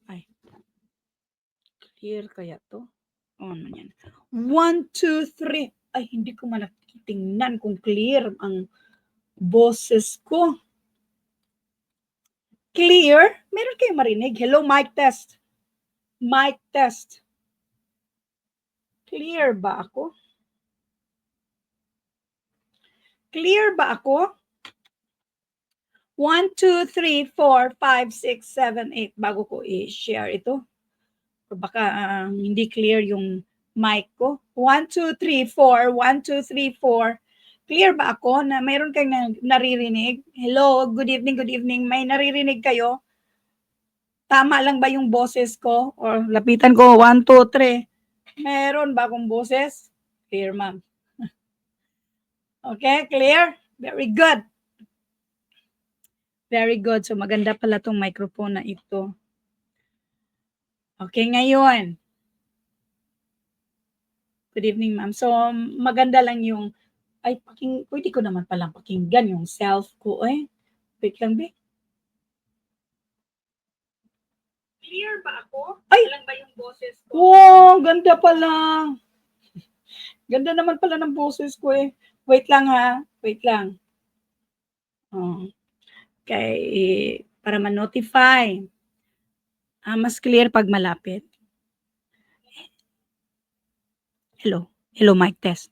Ay, clear kaya to? Ano yan? 1, 2, 3. Ay, hindi ko man tingnan kung clear ang boses ko. Clear? Meron kayong marinig? Hello, mic test. Mic test. Clear ba ako? Clear ba ako? 1, 2, 3, 4, 5, 6, 7, 8. Bago ko i-share ito. O baka hindi clear yung mic ko. 1, 2, 3, 4. 1, 2, 3, 4. Clear ba ako na mayroon kayong naririnig? Hello, good evening, good evening. May naririnig kayo? Tama lang ba yung boses ko? Or lapitan ko, 1, 2, 3. Meron ba akong boses? Clear, ma'am. Okay, clear? Very good. Very good. So maganda pala tong microphone na ito. Okay, ngayon. Good evening, ma'am. So maganda lang yung, ay, pwede ko naman palang pakinggan yung self ko eh. Wait lang, be. Clear ba ako? Ay! Lang ba yung boses ko? Wow, ganda pala. Ganda naman pala ng boses ko eh. Wait lang ha. Wait lang. Oh. Okay, para ma-notify. Mas clear pag malapit. Hello. Hello, mic test.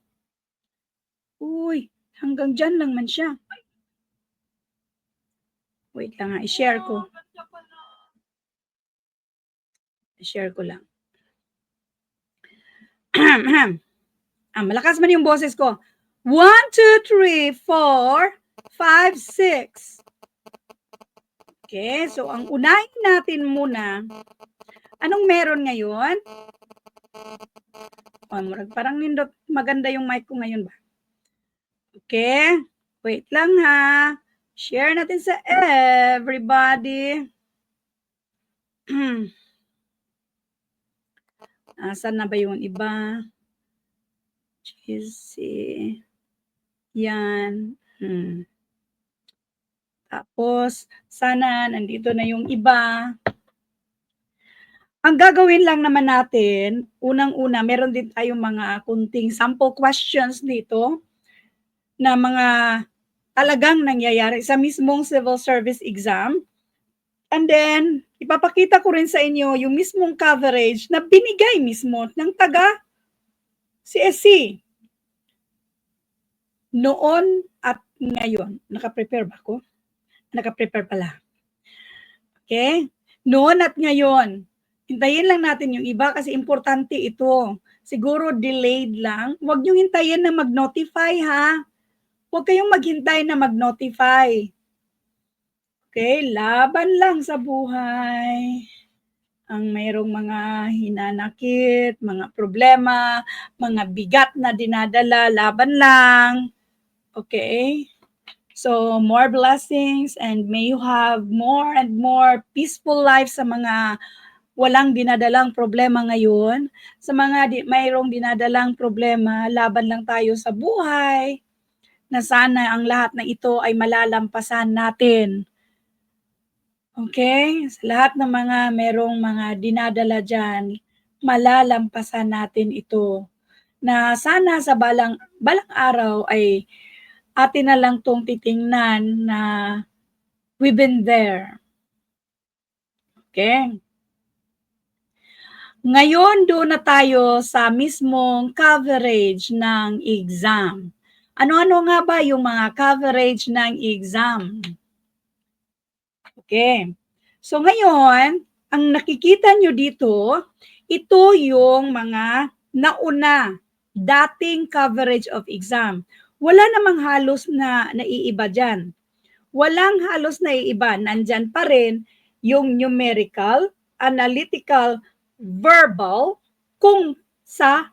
Uy, hanggang dyan lang man siya. Wait lang ha, i-share ko. I-share ko lang. Malakas man yung boses ko. 1, 2, 3, 4, 5, 6. Okay, so ang unahin natin muna, anong meron ngayon? Parang nindot, maganda yung mic ko ngayon ba? Okay, wait lang ha. Share natin sa everybody. Asan na ba yung iba? Cheesy. Yan. Tapos, sana nandito na yung iba. Ang gagawin lang naman natin, unang-una, meron din tayong mga kunting sample questions dito na mga talagang nangyayari sa mismong civil service exam. And then, ipapakita ko rin sa inyo yung mismong coverage na binigay mismo ng taga CSC. Noon at ngayon. Naka-prepare ba ako? Naka-prepare pala. Okay? Noon at ngayon. Hintayin lang natin yung iba kasi importante ito. Siguro delayed lang. Huwag niyong hintayin na mag-notify ha. Huwag kayong maghintay na mag-notify. Okay? Laban lang sa buhay. Ang mayroong mga hinanakit, mga problema, mga bigat na dinadala, laban lang. Okay? So, more blessings and may you have more and more peaceful life sa mga walang dinadalang problema ngayon. Sa mga mayroong dinadalang problema, laban lang tayo sa buhay na sana ang lahat na ito ay malalampasan natin. Okay? Sa lahat ng mga mayroong mga dinadala dyan, malalampasan natin ito. Na sana sa balang araw ay atin na lang tong titingnan na we've been there. Okay? Ngayon, doon na tayo sa mismong coverage ng exam. Ano-ano nga ba yung mga coverage ng exam? Okay. So ngayon, ang nakikita nyo dito, ito yung mga nauna, dating coverage of exam. Wala namang halos na naiiba dyan. Walang halos naiiba. Nandyan pa rin yung numerical, analytical, verbal, kung sa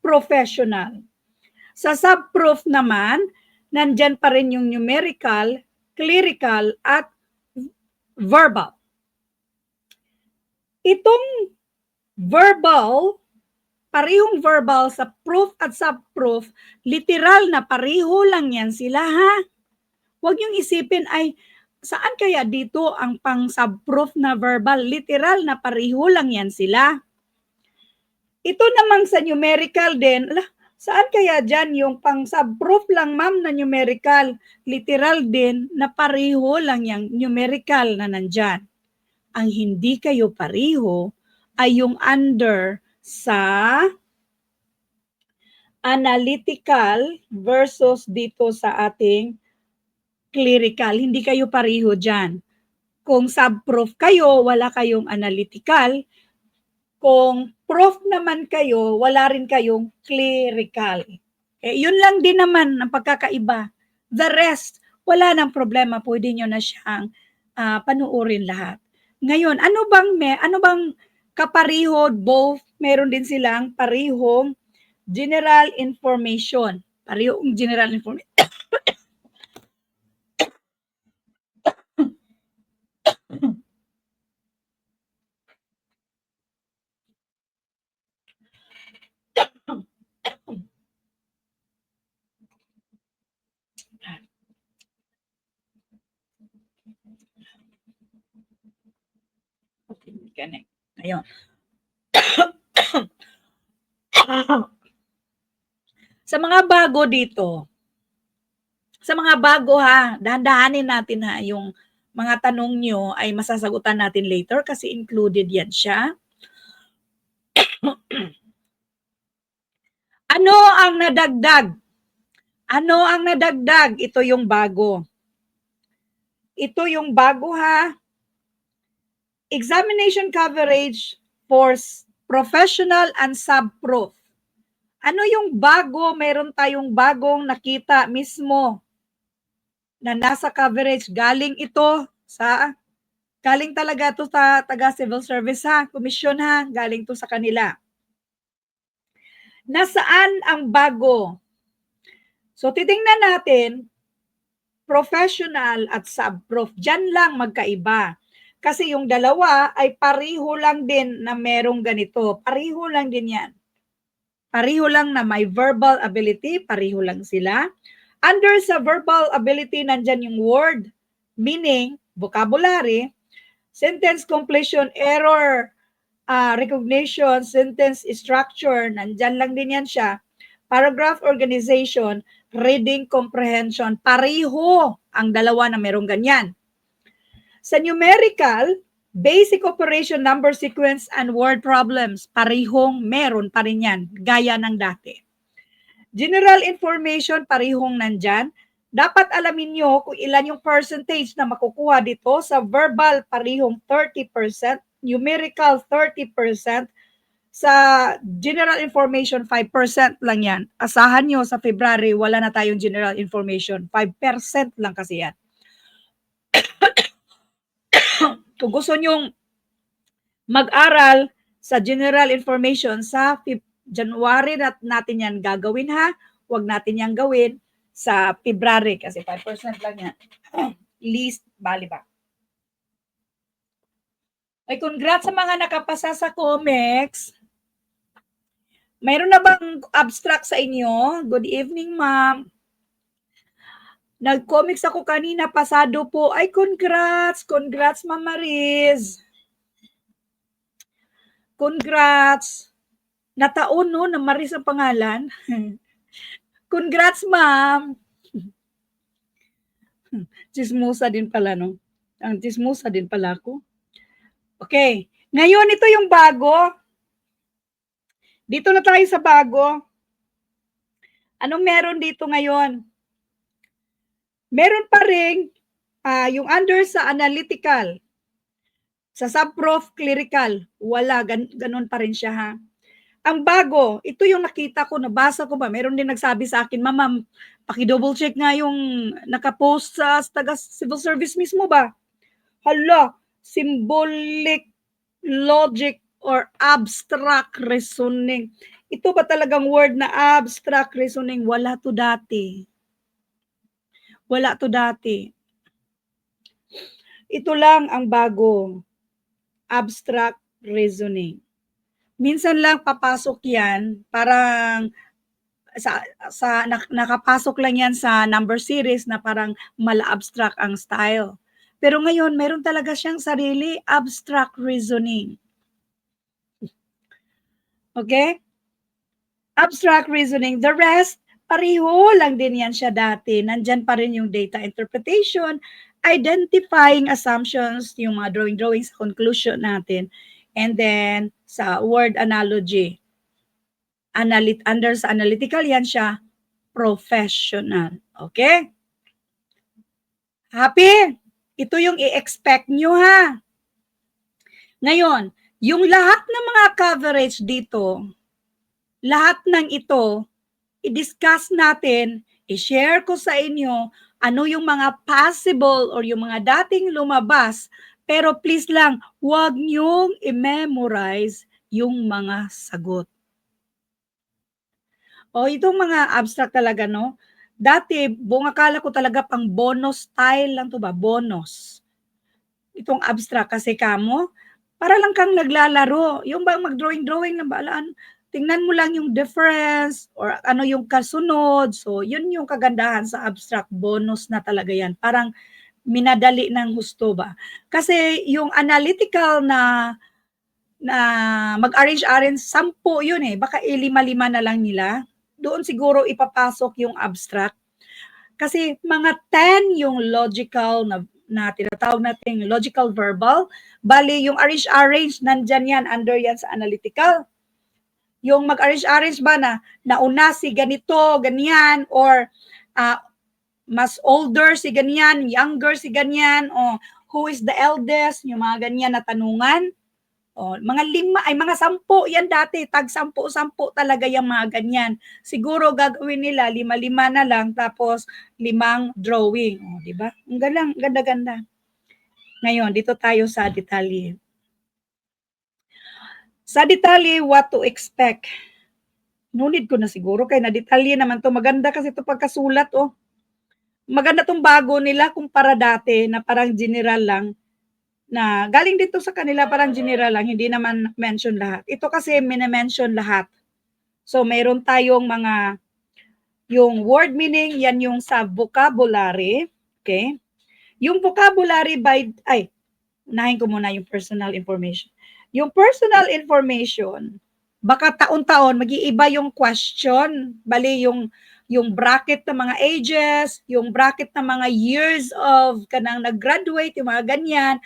professional. Sa subproof naman, nandyan pa rin yung numerical, clerical, at verbal. Itong verbal, parehong verbal sa proof at subproof, literal na pareho lang yan sila ha. Huwag niyong isipin ay saan kaya dito ang pang-subproof na verbal? Literal na pareho lang yan sila. Ito namang sa numerical din, saan kaya dyan yung pang-subproof lang ma'am na numerical? Literal din na pareho lang yung numerical na nandyan. Ang hindi kayo pareho ay yung under sa analytical versus dito sa ating clerical. Hindi kayo pareho dyan. Kung subproof kayo, wala kayong analytical. Kung proof naman kayo, wala rin kayong clerical. Yun lang din naman ang pagkakaiba. The rest, wala nang problema. Pwede nyo na siyang panuorin lahat. Ngayon, ano bang kapariho, both, meron din silang parihong general information. Parihong general information. Connect. Ayun. Sa mga bago dito, sa mga bago ha, dahan-dahanin natin ha, yung mga tanong nyo ay masasagutan natin later kasi included yan siya. Ano ang nadagdag? Ano ang nadagdag? Ito yung bago. Ito yung bago ha. Examination coverage for professional and subproof. Ano yung bago? Meron tayong bagong nakita mismo na nasa coverage. Galing talaga to sa taga civil service ha, komisyon ha, galing to sa kanila. Nasaan ang bago? So titingnan natin, professional at subproof. Diyan lang magkaiba. Kasi yung dalawa ay pariho lang din na merong ganito. Pariho lang din yan. Pariho lang na may verbal ability, pariho lang sila. Under sa verbal ability, nandyan yung word, meaning, vocabulary, sentence completion, error, recognition, sentence structure, nandyan lang din yan siya. Paragraph organization, reading comprehension, pariho ang dalawa na merong ganyan. Sa numerical, basic operation, number sequence, and word problems, parihong meron pa rin yan, gaya ng dati. General information, parihong nandyan. Dapat alamin nyo kung ilan yung percentage na makukuha dito. Sa verbal, parihong 30%, numerical, 30%, sa general information, 5% lang yan. Asahan nyo sa February, wala na tayong general information. 5% lang kasi yan. Kung gusto nyong mag-aral sa general information, sa January natin yan gagawin ha. Huwag natin yan gawin sa February kasi 5% lang yan. Least, bali ba? Ay, congrats sa mga nakapasa sa comics. Mayroon na bang abstract sa inyo? Good evening, ma'am. Nag-comics ako kanina, pasado po. Ay, congrats! Congrats, Ma'am Mariz! Congrats! Nataon, no? Na Mariz ang pangalan. Congrats, ma'am! Chismosa din pala, no? Ang chismosa din pala ako. Okay. Ngayon, ito yung bago. Dito na tayo sa bago. Anong meron dito ngayon? Meron pa rin yung under sa analytical. Sa subprof clerical, wala. Ganun pa rin siya ha. Ang bago, ito yung nakita ko, nabasa ko ba, meron din nagsabi sa akin, ma'am, paki-double check nga yung nakapost sa taga civil service mismo ba? Hala, symbolic logic or abstract reasoning. Ito ba talagang word na abstract reasoning? Wala to dati. Wala to dati. Ito lang ang bago. Abstract reasoning. Minsan lang papasok yan, parang nakapasok lang yan sa number series na parang mala-abstract ang style. Pero ngayon, meron talaga siyang sarili, abstract reasoning. Okay? Abstract reasoning. The rest, pareho lang din yan siya dati. Nandyan pa rin yung data interpretation, identifying assumptions, yung mga drawing sa conclusion natin, and then sa word analogy. Under sa analytical, yan siya, professional. Okay? Happy? Ito yung i-expect nyo ha. Ngayon, yung lahat ng mga coverage dito, lahat ng ito, i-discuss natin, i-share ko sa inyo ano yung mga possible or yung mga dating lumabas. Pero please lang, huwag niyong i-memorize yung mga sagot. O itong mga abstract talaga, no? Dati, buong akala ko talaga pang bonus style lang to ba? Bonus. Itong abstract kasi kamo, para lang kang naglalaro. Yung bang mag-drawing na balaan, tingnan mo lang yung difference or ano yung kasunod. So, yun yung kagandahan sa abstract. Bonus na talaga yan. Parang minadali ng husto ba? Kasi yung analytical na mag-arrange-arrange, 10 yun eh. Baka ilima-lima na lang nila. Doon siguro ipapasok yung abstract. Kasi mga 10 yung logical na tinatawag natin logical verbal. Bali, yung arrange-arrange, nandyan yan, under yan sa analytical. Yung mag-arrange-arrange ba na nauna si ganito, ganyan, or mas older si ganyan, younger si ganyan, o who is the eldest, yung mga ganyan na tanungan. O, mga 5, ay mga 10 yan dati, tag 10 talaga yung mga ganyan. Siguro gagawin nila 5 na lang, tapos 5 drawing. O, di ba? Ang ganda-ganda. Ngayon, dito tayo sa detalye. Sa detalye, what to expect. No need ko na siguro, kaya na detalye naman to. Maganda kasi ito pagkasulat, oh. Maganda tong bago nila kumpara dati na parang general lang, na galing dito sa kanila parang general lang, hindi naman mention lahat. Ito kasi mine-mention lahat. So, mayroon tayong mga, yung word meaning, yan yung sa vocabulary. Okay? Yung vocabulary unahin ko muna yung personal information. Yung personal information, baka taon-taon, mag-iiba yung question. Bali, yung bracket ng mga ages, yung bracket ng mga years of kanang nag-graduate, yung mga ganyan.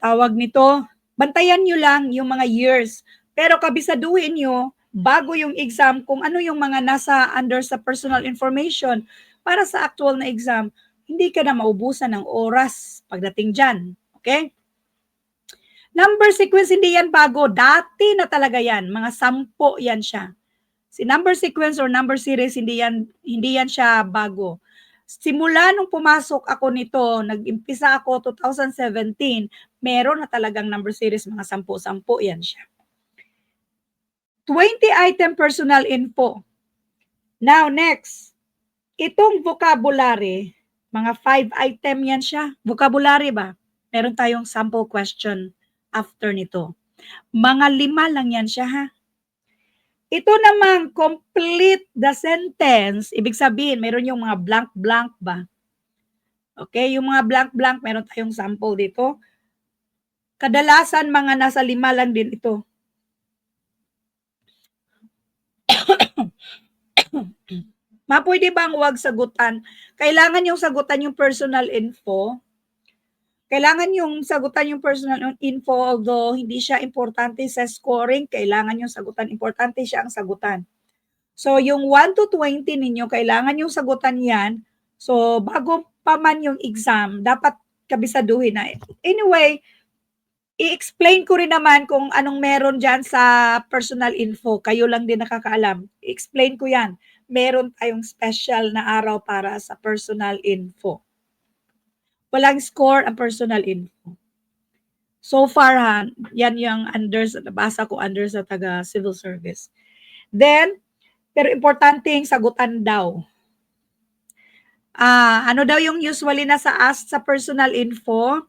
Tawag nito, bantayan nyo lang yung mga years. Pero kabisaduhin nyo, bago yung exam, kung ano yung mga nasa under sa personal information para sa actual na exam, hindi ka na maubusan ng oras pagdating dyan. Okay? Number sequence, hindi yan bago. Dati na talaga yan. Mga 10 yan siya. Si number sequence or number series, hindi yan siya bago. Simula nung pumasok ako nito, nag-impisa ako 2017, meron na talagang number series, mga 10 yan siya. 20 item personal info. Now, next, itong vocabulary, mga 5 item yan siya. Vocabulary ba? Meron tayong sample question after nito. Mga 5 lang yan siya ha. Ito namang complete the sentence, ibig sabihin, meron yung mga blank-blank ba? Okay, yung mga blank-blank, meron tayong sample dito. Kadalasan, mga nasa 5 lang din ito. Pwede bang huwag sagutan? Kailangan yung sagutan yung personal info. Kailangan yung sagutan yung personal info, although hindi siya importante sa scoring, kailangan yung sagutan, importante siya ang sagutan. So, yung 1 to 20 ninyo, kailangan yung sagutan yan. So, bago pa man yung exam, dapat kabisaduhin na. Anyway, i-explain ko rin naman kung anong meron dyan sa personal info. Kayo lang din nakakaalam. I-explain ko yan. Meron tayong special na araw para sa personal info. Walang score ang personal info. So far, yan yung nabasa ko under sa taga civil service. Then, pero importanteng sagutan daw. Ano daw yung usually nasa ask sa personal info?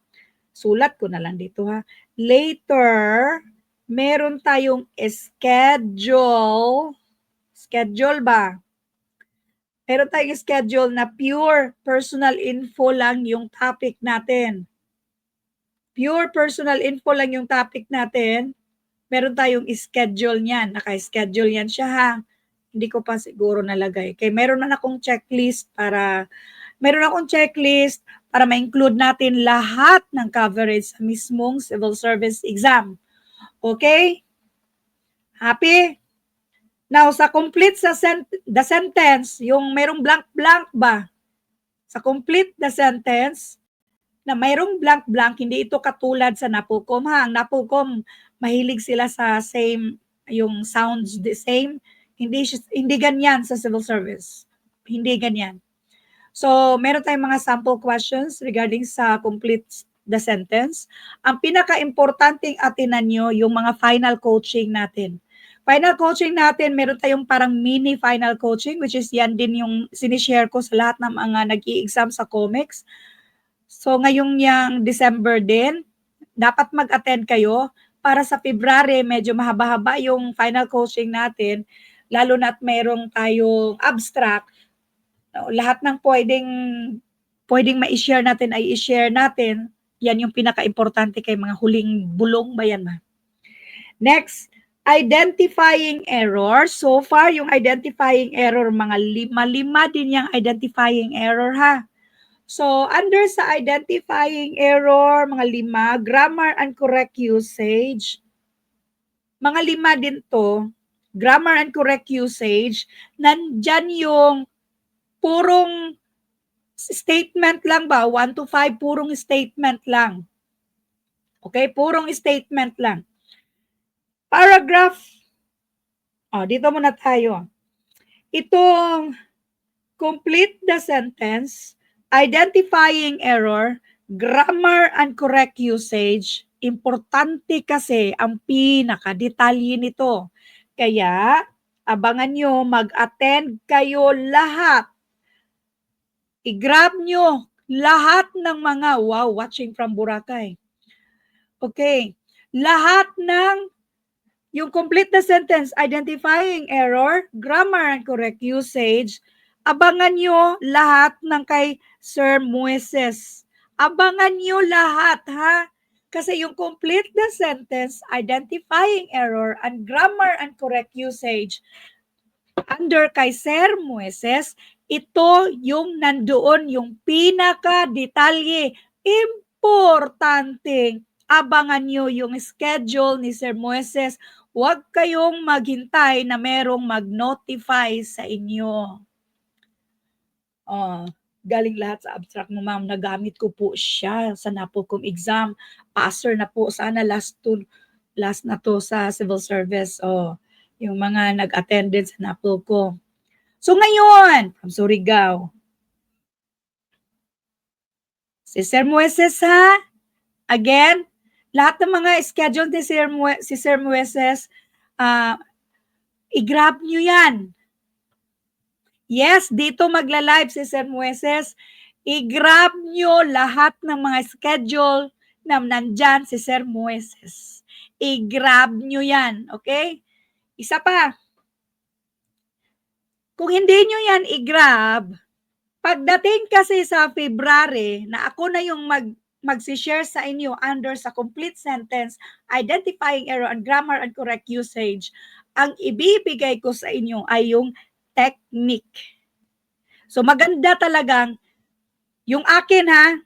Sulat ko na lang dito ha. Later, meron tayong schedule. Schedule ba? Meron tayong schedule na pure personal info lang yung topic natin. Pure personal info lang yung topic natin. Meron tayong schedule niyan. Naka-schedule yan siya ha. Hindi ko pa siguro nalagay. Kaya meron akong checklist para ma-include natin lahat ng coverage sa mismong civil service exam. Okay? Happy? Now, sa complete the sentence, yung merong blank-blank ba? Sa complete the sentence, na mayroong blank-blank, hindi ito katulad sa NAPUCOM ha. Ang NAPUCOM, mahilig sila sa same, yung sounds the same. Hindi ganyan sa civil service. Hindi ganyan. So, meron tayong mga sample questions regarding sa complete the sentence. Ang pinaka-importanting atinan nyo, yung mga final coaching natin. Final coaching natin, meron tayong parang mini final coaching, which is yan din yung sinishare ko sa lahat ng mga nag-i-exam sa COMEX. So, ngayong yang December din, dapat mag-attend kayo para sa February, medyo mahaba-haba yung final coaching natin, lalo na't mayroong tayong abstract. Lahat ng pwedeng ma-share natin ay i-share natin. Yan yung pinaka-importante kay mga huling bulong ba yan ma? Next, identifying error. So far, yung identifying error, mga lima din yung identifying error ha. So, under sa identifying error, mga 5, grammar and correct usage. Mga 5 din to, grammar and correct usage. Nandyan yung purong statement lang ba? 1 to 5, purong statement lang. Okay, purong statement lang. Paragraph. Dito muna tayo. Itong complete the sentence, identifying error, grammar and correct usage, importante kasi ang pinaka-detalye nito. Kaya, abangan nyo, mag-attend kayo lahat. I-grab nyo lahat ng mga, wow, watching from Boracay. Okay, lahat ng yung complete the sentence, identifying error, grammar and correct usage, abangan nyo lahat ng kay Sir Moises. Abangan nyo lahat, ha? Kasi yung complete the sentence, identifying error, and grammar and correct usage, under kay Sir Moises, ito yung nandoon, yung pinaka-detalye, importante. Abangan nyo yung schedule ni Sir Moises. Huwag kayong maghintay na merong mag-notify sa inyo. Galing lahat sa abstract mo, ma'am. Nagamit ko po siya sa NAPOCOM exam. Passer na po. Sana last na to sa civil service. Yung mga nag-attended sa NAPOCOM. So ngayon, from Surigao, si Sir Moises ha, again, lahat ng mga schedule ni si Sir Moises, i-grab nyo yan. Yes, dito magla-live si Sir Moises. I-grab nyo lahat ng mga schedule na nandyan si Sir Moises. I-grab nyo yan, okay? Isa pa. Kung hindi nyo yan i-grab, pagdating kasi sa February, na ako na yung mag-share sa inyo under sa complete sentence, identifying error and grammar and correct usage, ang ibibigay ko sa inyo ay yung technique. So maganda talagang, yung akin ha,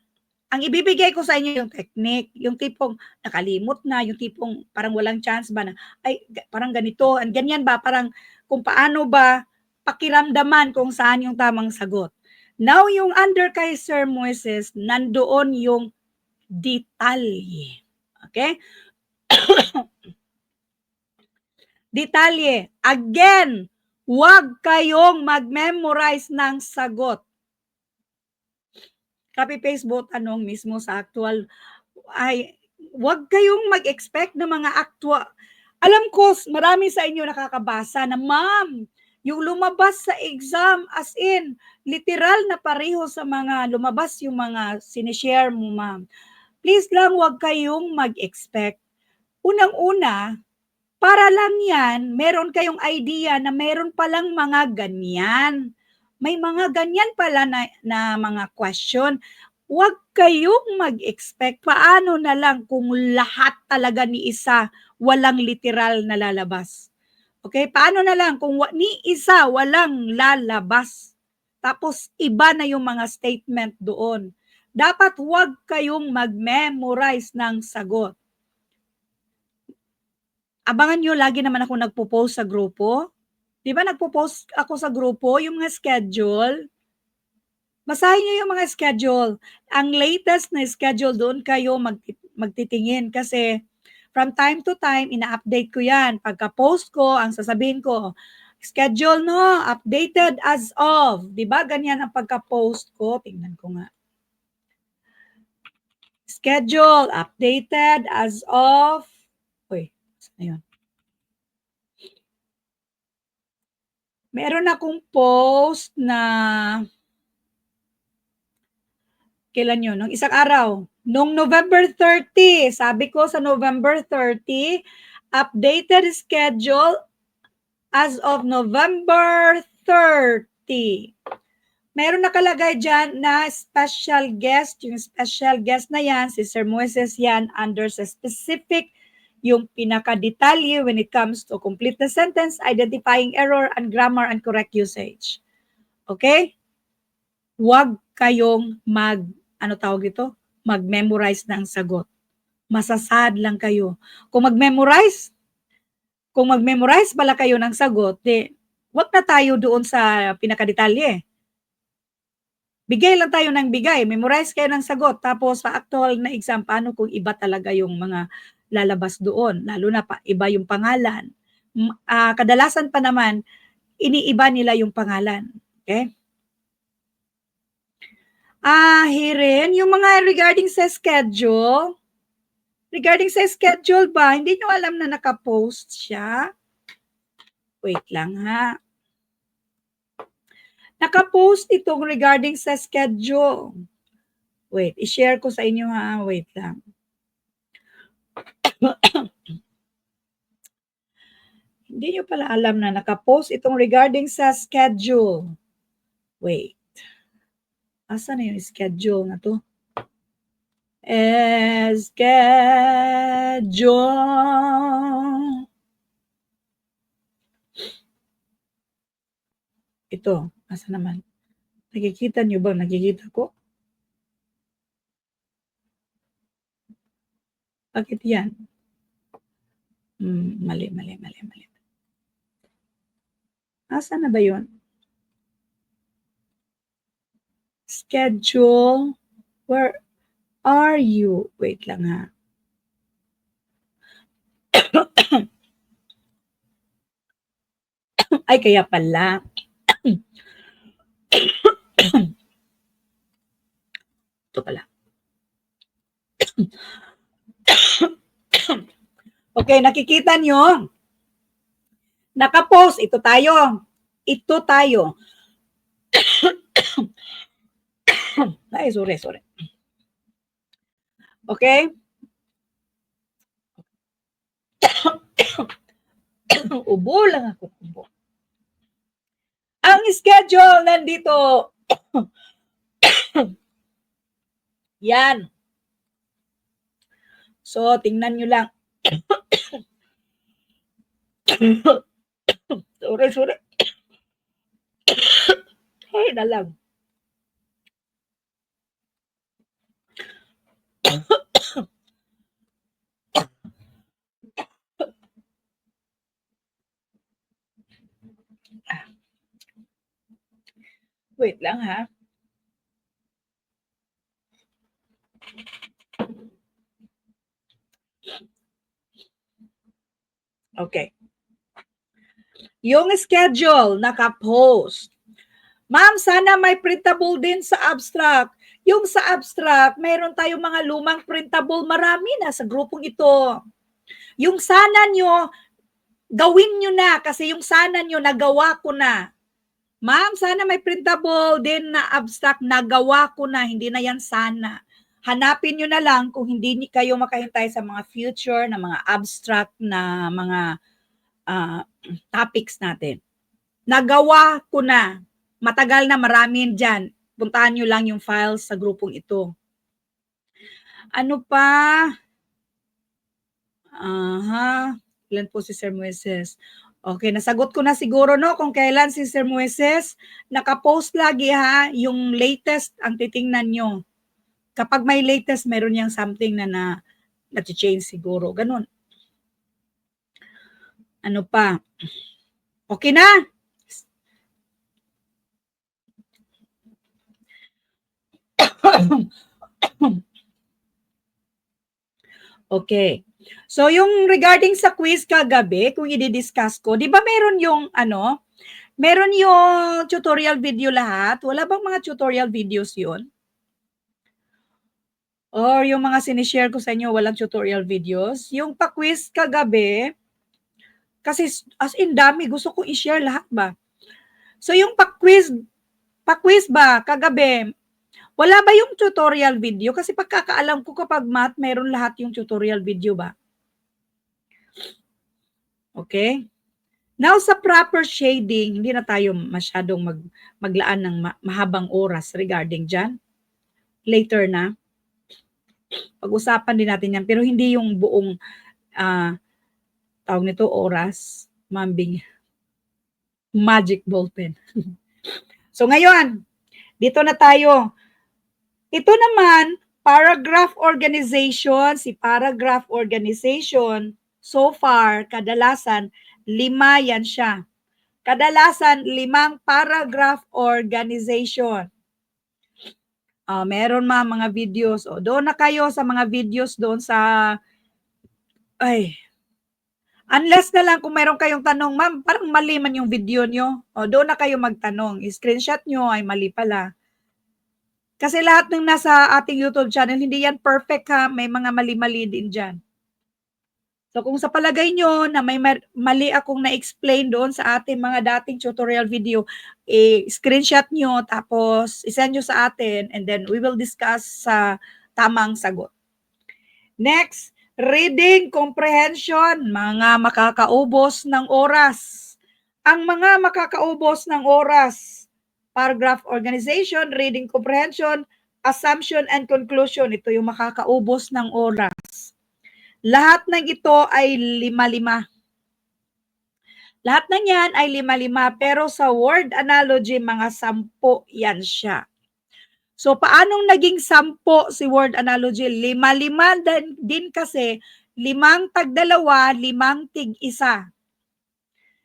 ang ibibigay ko sa inyo yung technique, yung tipong nakalimot na, yung tipong parang walang chance ba na, ay parang ganito, and ganyan ba, parang kung paano ba pakiramdaman kung saan yung tamang sagot. Now, yung under kay Sir Moises, nandoon yung detalye. Okay? Detalye. Again, huwag kayong mag-memorize ng sagot. Copy-paste both tanong mismo sa actual. Ay, huwag kayong mag-expect ng mga actual. Alam ko, marami sa inyo nakakabasa na, ma'am, yung lumabas sa exam, as in, literal na pareho sa mga lumabas yung mga sinishare mo, ma'am. Please lang, huwag kayong mag-expect. Unang-una, para lang yan, meron kayong idea na meron palang mga ganyan. may mga ganyan pala na mga question. Huwag kayong mag-expect. Paano na lang kung lahat talaga ni isa walang literal na lalabas? Okay? Paano na lang kung ni isa walang lalabas? Tapos iba na yung mga statement doon. Dapat huwag kayong mag-memorize ng sagot. Abangan nyo, lagi naman ako nagpo-post sa grupo. Di ba nagpo-post ako sa grupo, yung mga schedule? Basahin niyo yung mga schedule. Ang latest na schedule, doon kayo magtitingin kasi from time to time, ina-update ko yan. Pagka-post ko, ang sasabihin ko, schedule no, updated as of. Diba? Ganyan ang pagka-post ko. Tingnan ko nga. Schedule, updated as of. Uy, ayun. Meron akong post na kailan yun? Nung isang araw. Nung November 30, sabi ko sa November 30, updated schedule as of November 30. Meron nakalagay dyan na special guest. Yung special guest na yan, si Sir Moises yan, under sa specific, yung pinaka-detalye when it comes to complete the sentence, identifying error and grammar and correct usage. Okay? Huwag kayong mag-memorize ng sagot. Masasad lang kayo. Kung mag-memorize pala kayo ng sagot, wag na tayo doon sa pinakadetalye. Bigay lang tayo ng bigay. Memorize kayo ng sagot. Tapos sa actual na exam, paano kung iba talaga yung mga lalabas doon? Lalo na iba yung pangalan. Kadalasan pa naman, iniiba nila yung pangalan. Okay? Hirin, yung mga regarding sa schedule ba, hindi nyo alam na nakapost siya? Wait lang ha. Nakapost itong regarding sa schedule. Wait, i-share ko sa inyo ha. Wait lang. Hindi nyo pala alam na nakapost itong regarding sa schedule. Wait. Asa na yung schedule na to? Schedule. Ito, asa naman? Nakikita nyo ba? Nakikita ko? Bakit yan? Mali. Asa na ba yun? Schedule. Where are you? Wait lang ha. Ay, kaya pala. Ito pala. Okay, nakikita nyo? Nakapost. Ito tayo. Ay, sorry. Okay? Ubo lang ako. Ubo. Ang schedule nandito. Yan. So, tingnan nyo lang. Sorry. Ay, nalang. Wait lang ha. Okay. Yung schedule, naka-post. Ma'am, sana may printable din sa abstract. Yung sa abstract, mayroon tayong mga lumang printable. Marami na sa grupong ito. Yung sana nyo, gawin nyo na kasi yung sana nyo, nagawa ko na. Ma'am, sana may printable din na abstract, nagawa ko na. Hindi na yan sana. Hanapin nyo na lang kung hindi kayo makahintay sa mga future na mga abstract na mga topics natin. Nagawa ko na. Matagal na, marami dyan. Puntahan nyo lang yung files sa grupong ito. Ano pa? Aha. Ilan po si Sir Moises? Okay, nasagot ko na siguro, no, kung kailan si Sir Moises. Nakapost lagi, ha, yung latest ang titingnan nyo. Kapag may latest, meron niyang something na change siguro. Ganun. Ano pa? Okay na? Okay. So, yung regarding sa quiz kagabi, kung i-discuss ko, di ba meron yung, meron yung tutorial video lahat? Wala bang mga tutorial videos yun? Or yung mga sinishare ko sa inyo, walang tutorial videos? Yung pa-quiz kagabi, kasi as in dami, gusto ko i-share lahat ba? So, yung pa-quiz ba kagabi, wala ba yung tutorial video? Kasi pagkakaalam ko kapag math, meron lahat yung tutorial video ba? Okay? Now, sa proper shading, hindi na tayo masyadong maglaan ng mahabang oras regarding dyan. Later na. Pag-usapan din natin yan. Pero hindi yung buong, tawag nito, oras. Mambing. Magic ballpen. So, ngayon, dito na tayo. Ito naman, paragraph organization. Si paragraph organization, so far, kadalasan, 5 yan siya. Kadalasan, 5 paragraph organization. Meron mga videos. Doon na kayo sa mga videos doon sa, unless na lang kung meron kayong tanong, ma'am, parang mali man yung video nyo. Doon na kayo magtanong. I-screenshot nyo, ay mali pala. Kasi lahat ng nasa ating YouTube channel, hindi yan perfect, ha. May mga mali-mali din dyan. So kung sa palagay nyo na may mali akong na-explain doon sa ating mga dating tutorial video, screenshot nyo, tapos isend nyo sa atin, and then we will discuss sa tamang sagot. Next, reading comprehension, mga makakaubos ng oras. Ang mga makakaubos ng oras, paragraph organization, reading comprehension, assumption and conclusion, ito yung makakaubos ng oras. Lahat ng ito ay 5-5. Lahat ng yan ay 5-5, pero sa word analogy, mga 10 yan siya. So, paanong naging 10 si word analogy? 5-5 din kasi 5 tag-2, 5 tig-1.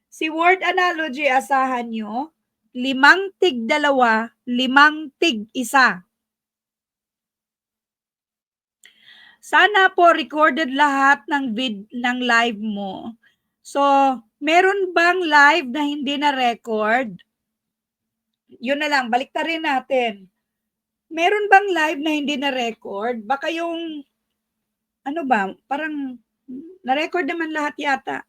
Si word analogy, asahan nyo, 5 tig-2, 5 tig-1. Sana po recorded lahat ng live mo. So, meron bang live na hindi na-record? Yun na lang, baliktarin natin. Meron bang live na hindi na-record? Baka yung, parang na-record naman lahat yata.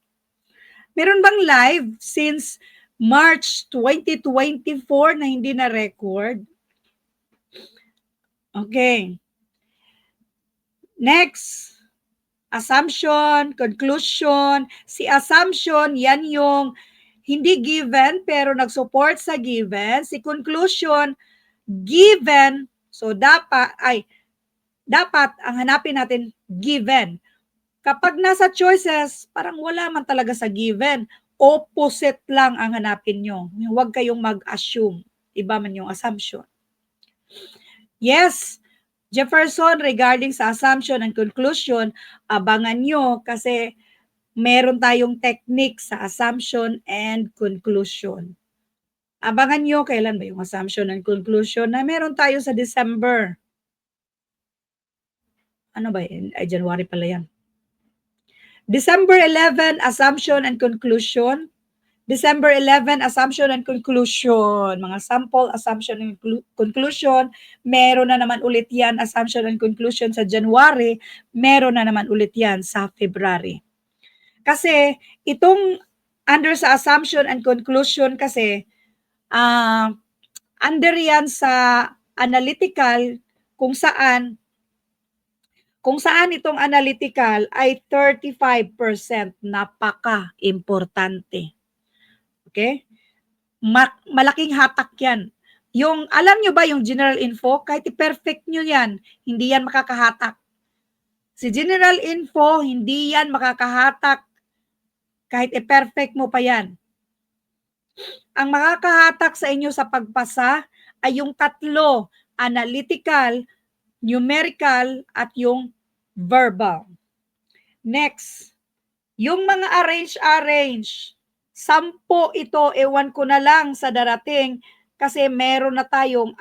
Meron bang live since March 2024 na hindi na-record? Okay. Next, assumption, conclusion. Si assumption, yan yung hindi given pero nag-support sa given. Si conclusion, given. So dapat ang hanapin natin given. Kapag nasa choices, parang wala man talaga sa given. Opposite lang ang hanapin nyo. Huwag kayong mag-assume. Iba man yung assumption. Yes, Jefferson, regarding sa assumption and conclusion, abangan nyo kasi meron tayong technique sa assumption and conclusion. Abangan nyo kailan ba yung assumption and conclusion na meron tayo sa December. Ano ba yun? Ay, January pala yan. December 11, assumption and conclusion. December 11, assumption and conclusion. Mga sample assumption and conclusion. Meron na naman ulit yan, assumption and conclusion sa January. Meron na naman ulit yan sa February. Kasi itong under sa assumption and conclusion kasi, under yan sa analytical kung saan itong analytical ay 35%, napaka-importante. Okay? malaking hatak yan. Yung, alam nyo ba yung general info, kahit i-perfect nyo yan, hindi yan makakahatak. Si general info, hindi yan makakahatak kahit i-perfect mo pa yan. Ang makakahatak sa inyo sa pagpasa ay yung tatlo, analytical, numerical, at yung verbal. Next, yung mga arrange. 10 ito, ewan ko na lang sa darating kasi meron na tayong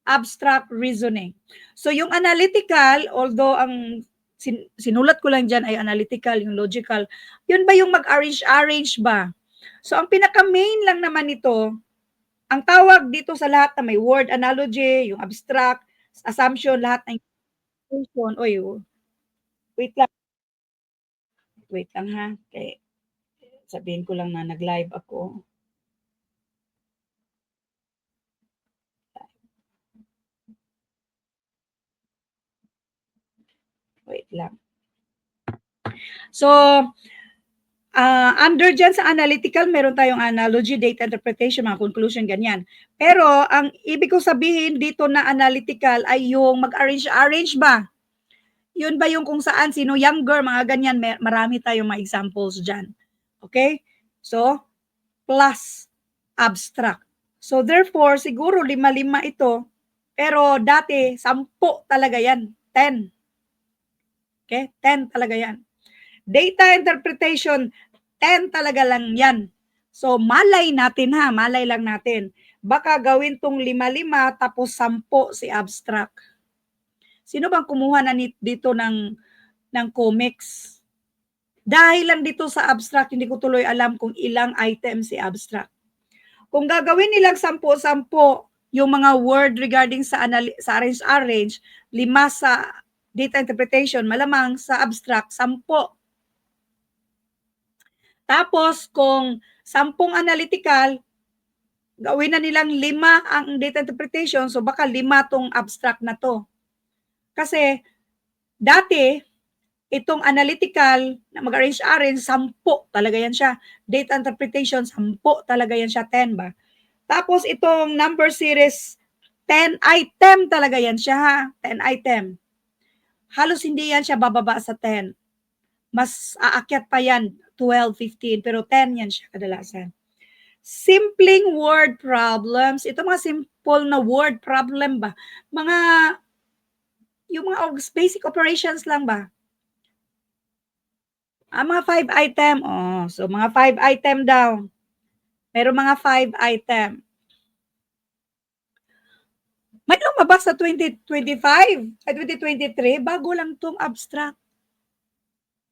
abstract reasoning. So yung analytical, although ang sinulat ko lang dyan ay analytical, yung logical, yun ba yung mag-arrange ba? So ang pinaka-main lang naman nito, ang tawag dito sa lahat na may word analogy, yung abstract, assumption, lahat ng information. Oy, wait lang. Wait lang ha. Okay. Sabihin ko lang na nag-live ako. Wait lang. So, under dyan sa analytical, meron tayong analogy, data interpretation, mga conclusion, ganyan. Pero, ang ibig ko sabihin dito na analytical ay yung mag-arrange ba? Yun ba yung kung saan, sino younger, mga ganyan, marami tayong mga examples dyan. Okay? So, plus abstract. So, therefore, siguro 5 ito, pero dati, 10 talaga yan. 10. Okay? 10 talaga yan. Data interpretation, 10 talaga lang yan. So, malay natin ha, malay lang natin. Baka gawin tong 5 tapos 10 si abstract. Sino bang kumuha na dito ng comics? Dahil lang dito sa abstract, hindi ko tuloy alam kung ilang item si abstract. Kung gagawin nilang 10 yung mga word regarding sa arrange, 5 sa data interpretation, malamang sa abstract, 10. Tapos, kung 10 analytical, gawin na nilang 5 ang data interpretation, so baka 5 tong abstract na to. Kasi, dati, itong analytical, na mag-arrange 10 talaga yan siya. Data interpretation, 10 talaga yan siya, 10 ba? Tapos, itong number series, 10 item talaga yan siya, ha? 10 item. Halos hindi yan siya bababa sa 10. Mas aakyat pa yan, 12, 15, pero 10 yan siya kadalasan. Simpleng word problems. Ito mga simple na word problem ba? Yung mga basic operations lang ba? Mga 5 item. Oh, so mga 5 item daw. Meron mga 5 item. May lumabas sa 2025 at 2023, bago lang tong abstract.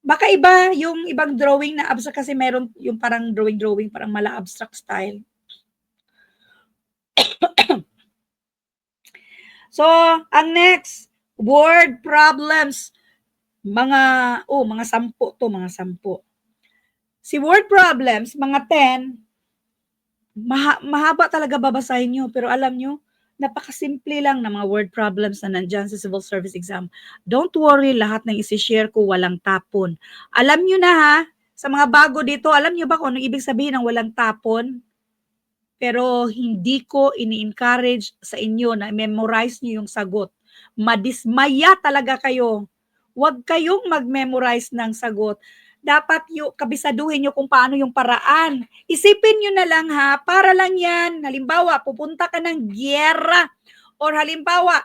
Baka iba yung ibang drawing na abstract kasi meron yung parang drawing, parang mala abstract style. So, ang next, word problems. Mga 10 to, mga 10. Si word problems, mga 10, mahaba talaga babasahin nyo. Pero alam nyo, napakasimple lang ng mga word problems na nandyan sa civil service exam. Don't worry, lahat ng isi-share ko walang tapon. Alam nyo na ha, sa mga bago dito, alam nyo ba kung anong ibig sabihin ng walang tapon? Pero hindi ko ini-encourage sa inyo na memorize nyo yung sagot. Madismaya talaga kayo. Huwag kayong mag-memorize ng sagot. Dapat yung kabisaduhin nyo kung paano yung paraan. Isipin nyo na lang ha, para lang yan. Halimbawa, pupunta ka ng giyera or halimbawa,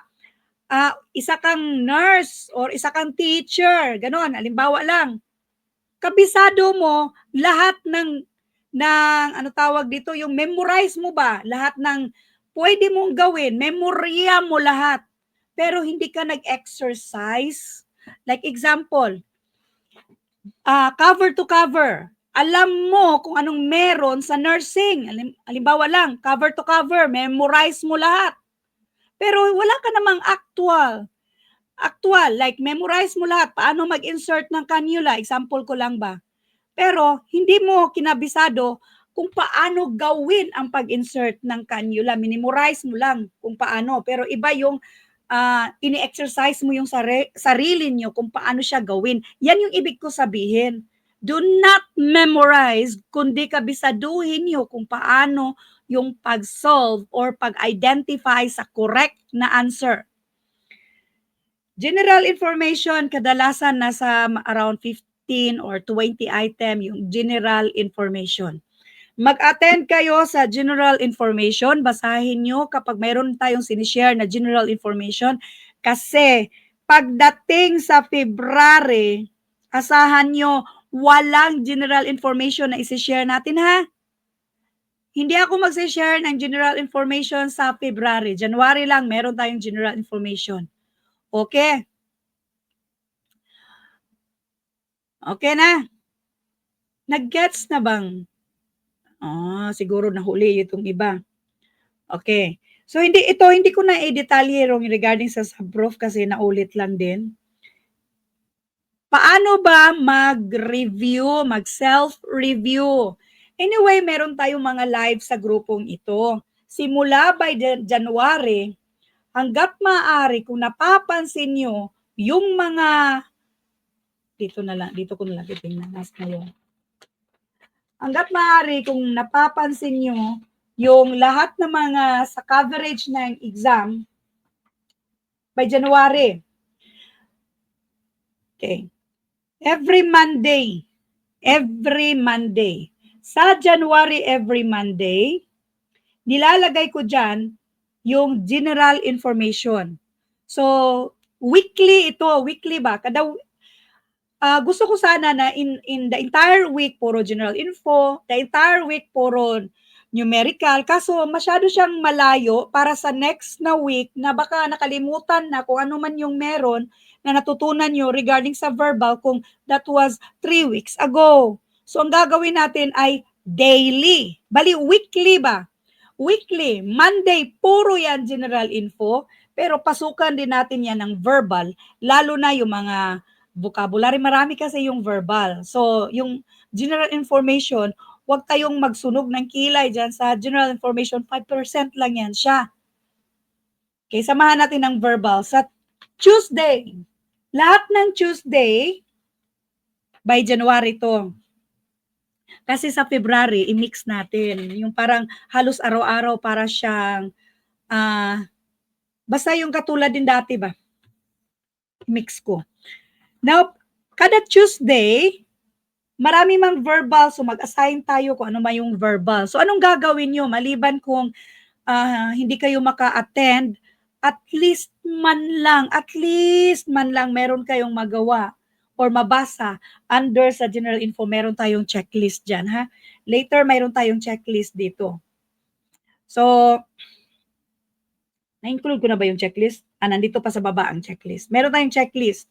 isa kang nurse or isa kang teacher. Ganon, halimbawa lang. Kabisado mo lahat ng ano tawag dito, yung memorize mo ba? Lahat ng pwede mong gawin, memorya mo lahat. Pero hindi ka nag-exercise. Like example, cover to cover. Alam mo kung anong meron sa nursing. Halimbawa lang, cover to cover, memorize mo lahat. Pero wala ka namang actual, like memorize mo lahat. Paano mag-insert ng cannula? Example ko lang ba? Pero hindi mo kinabisado kung paano gawin ang pag-insert ng cannula. Minimorize mo lang kung paano. Pero iba yung ini-exercise mo yung sarili nyo kung paano siya gawin. Yan yung ibig ko sabihin. Do not memorize, kundi kabisaduhin nyo kung paano yung pag-solve or pag-identify sa correct na answer. General information, kadalasan nasa around 15 or 20 item yung general information. Mag-attend kayo sa general information, basahin nyo kapag mayroon tayong sinishare na general information kasi pagdating sa February, asahan nyo, walang general information na isi-share natin ha. Hindi ako mag-share ng general information sa February. January lang, meron tayong general information. Okay? Okay na? Nag-gets na bang? Siguro nahuli itong iba. Okay. So hindi ko na i-detalye regarding sa subproof kasi naulit lang din. Paano ba mag-review, mag-self-review? Anyway, meron tayong mga live sa grupong ito. Simula by January, hanggat maaari, kung napapansin nyo, yung mga, dito ko na lang titingnan, nas na yun. Hanggat maaari, kung napapansin nyo, yung lahat ng mga sa coverage ng exam, by January. Okay. Every Monday, sa January every Monday, nilalagay ko dyan yung general information. So, weekly ba? Gusto ko sana na in the entire week, puro general info, the entire week, puro numerical. Kaso, masyado siyang malayo para sa next na week na baka nakalimutan na kung ano man yung meron na natutunan nyo regarding sa verbal kung that was 3 weeks ago. So, ang gagawin natin ay daily. Bali, weekly ba? Weekly. Monday, puro yan general info. Pero pasukan din natin yan ng verbal. Lalo na yung mga vocabulary. Marami kasi yung verbal. So, yung general information, huwag tayong magsunog ng kilay dyan sa general information. 5% lang yan siya. Okay, samahan natin ng verbal. Sa Tuesday, lahat ng Tuesday, by January to. Kasi sa February, i-mix natin. Yung parang halos araw-araw para siyang, basta yung katulad din dati ba? Mix ko. Now, kada Tuesday, marami mang verbal, so mag-assign tayo kung ano man yung verbal. So, anong gagawin nyo? Maliban kung hindi kayo maka-attend, at least man lang meron kayong magawa or mabasa under sa general info, meron tayong checklist dyan, ha? Later, mayroon tayong checklist dito. So, na-include ko na ba yung checklist? Nandito pa sa baba ang checklist. Meron tayong checklist.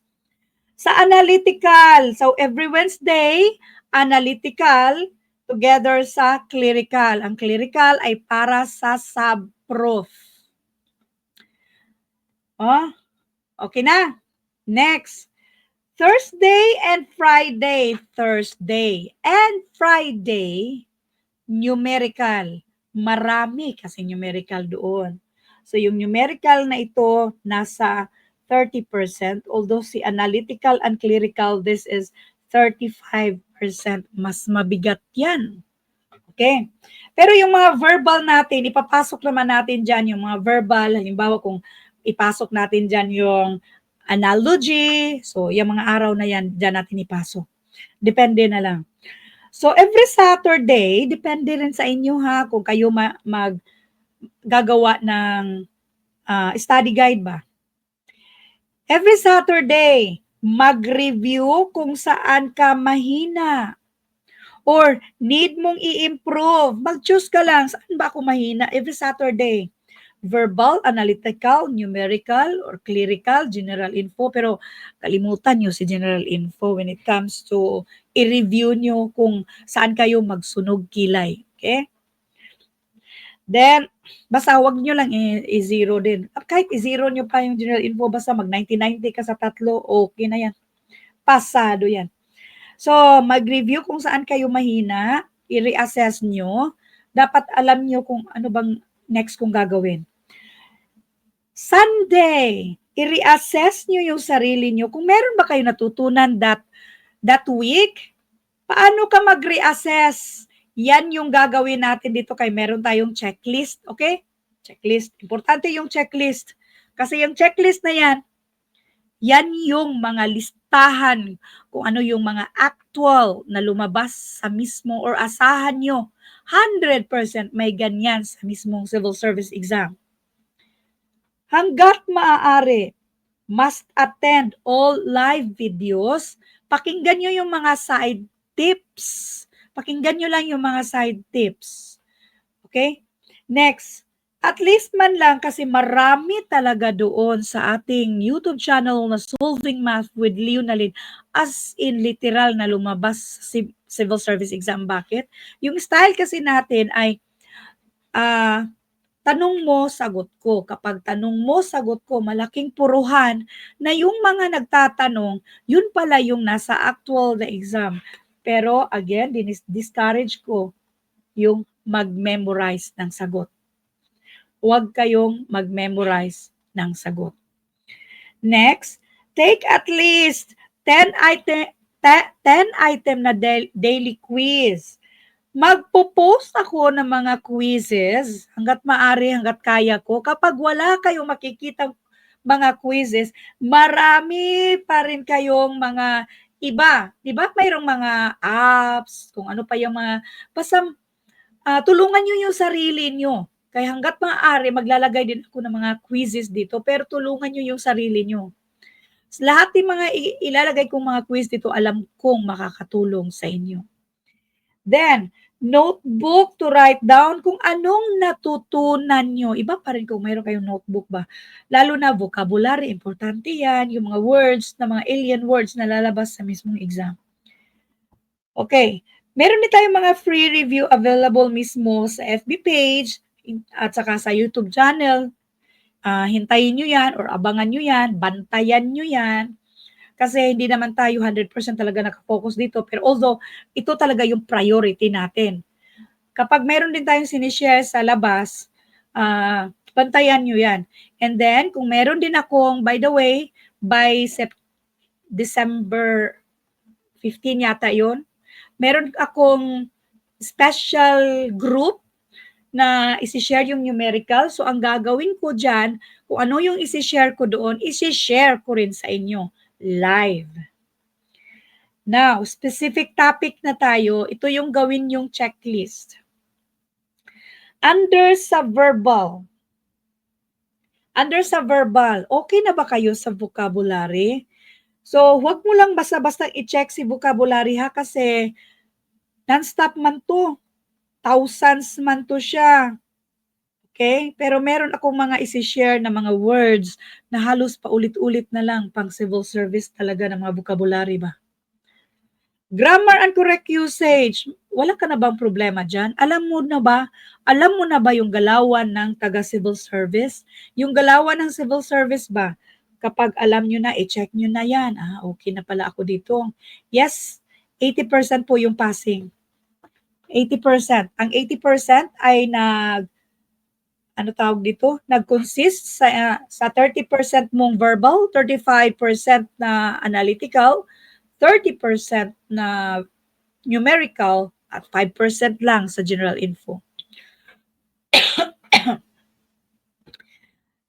Sa analytical, so every Wednesday, analytical together sa clerical. Ang clerical ay para sa subproof. Okay na. Next. Thursday and Friday. Numerical. Marami kasi numerical doon. So, yung numerical na ito, nasa 30%. Although si analytical and clerical, this is 35%. Mas mabigat yan. Okay? Pero yung mga verbal natin, ipapasok naman natin dyan yung mga verbal. Halimbawa kung ipasok natin dyan yung analogy. So, yung mga araw na yan, dyan natin ipasok. Depende na lang. So, every Saturday, depende rin sa inyo ha, kung kayo gagawa ng study guide ba. Every Saturday, mag-review kung saan ka mahina or need mong i-improve. Mag-choose ka lang, saan ba ako mahina? Every Saturday. Verbal, analytical, numerical, or clerical, general info. Pero kalimutan nyo si general info when it comes to i-review nyo kung saan kayo magsunog kilay. Okay? Then, basta wag nyo lang i-zero din. Kahit i-zero nyo pa yung general info, basta mag 90-90 ka sa tatlo, okay na yan. Pasado yan. So, mag-review kung saan kayo mahina, i-reassess nyo. Dapat alam nyo kung ano bang next kong gagawin. Sunday, i-reassess nyo yung sarili nyo. Kung meron ba kayo natutunan that week, Paano ka mag-reassess? Yan yung gagawin natin dito kay meron tayong checklist, okay? Checklist. Importante yung checklist. Kasi yung checklist na yan yung mga listahan kung ano yung mga actual na lumabas sa mismo or asahan nyo. 100% may ganyan sa mismong civil service exam. Hanggat maaari, must attend all live videos. Pakinggan nyo yung mga side tips. Pakinggan nyo lang yung mga side tips. Okay? Next, at least man lang kasi marami talaga doon sa ating YouTube channel na Solving Math with Leonalyn, as in literal na lumabas sa civil service exam. Bakit? Yung style kasi natin ay tanong mo, sagot ko. Kapag tanong mo, sagot ko, malaking puruhan na yung mga nagtatanong, yun pala yung nasa actual na exam. Pero again, discourage ko yung mag-memorize ng sagot. Huwag kayong mag-memorize ng sagot. Next, take at least 10 item na daily quiz. Magpo-post ako ng mga quizzes hanggat maaari, hanggat kaya ko. Kapag wala kayong makikitang mga quizzes, marami pa rin kayong mga iba. Di ba? Mayroong mga apps, kung ano pa yung mga, basta tulungan nyo yung sarili nyo. Kaya hanggat maaari, maglalagay din ako ng mga quizzes dito, pero tulungan nyo yung sarili nyo. Lahat ng mga ilalagay kong mga quiz dito, alam kong makakatulong sa inyo. Then, notebook to write down kung anong natutunan nyo. Iba pa rin kung mayroon kayong notebook ba. Lalo na vocabulary, importante yan. Yung mga words, na mga alien words na lalabas sa mismong exam. Okay. Meron din tayong mga free review available mismo sa FB page at saka sa YouTube channel. Hintayin nyo yan or abangan nyo yan, bantayan nyo yan. Kasi hindi naman tayo 100% talaga nakafocus dito. Pero although, ito talaga yung priority natin. Kapag meron din tayong sinishare sa labas, bantayan nyo yan. And then, kung meron din akong, by the way, by December 15 yata yon, meron akong special group na isi-share yung numerical. So, ang gagawin ko dyan, kung ano yung isi-share ko doon, isi-share ko rin sa inyo live. Now, specific topic na tayo. Ito yung gawin yung checklist. Under sa verbal, okay na ba kayo sa vocabulary? So, huwag mo lang basta-basta i-check si vocabulary ha, kasi non-stop man to. Thousands man to siya. Okay? Pero meron akong mga isi-share na mga words na halos paulit-ulit na lang pang civil service talaga ng mga vocabulary ba. Grammar and correct usage. Wala ka na bang problema dyan? Alam mo na ba yung galawan ng taga-civil service? Yung galawan ng civil service ba? Kapag alam nyo na, i-check nyo na yan. Okay na pala ako dito. Yes, 80% po yung passing. 80%. Ang 80% ay nag-consist sa 30% mong verbal, 35% na analytical, 30% na numerical, at 5% lang sa general info.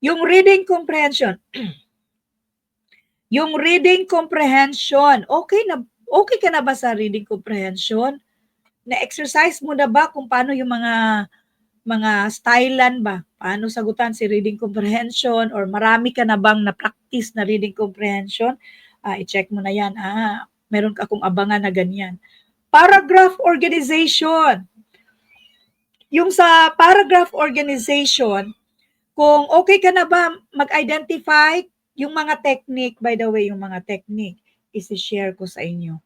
Yung reading comprehension. Yung reading comprehension, okay ka na ba sa reading comprehension? Na-exercise mo na ba kung paano yung mga stylan ba? Paano sagutan si reading comprehension? Or marami ka na bang na-practice na reading comprehension? I-check mo na yan. Meron ka akong abangan na ganyan. Paragraph organization. Yung sa paragraph organization, kung okay ka na ba mag-identify yung mga technique, by the way, yung mga technique, isi-share ko sa inyo.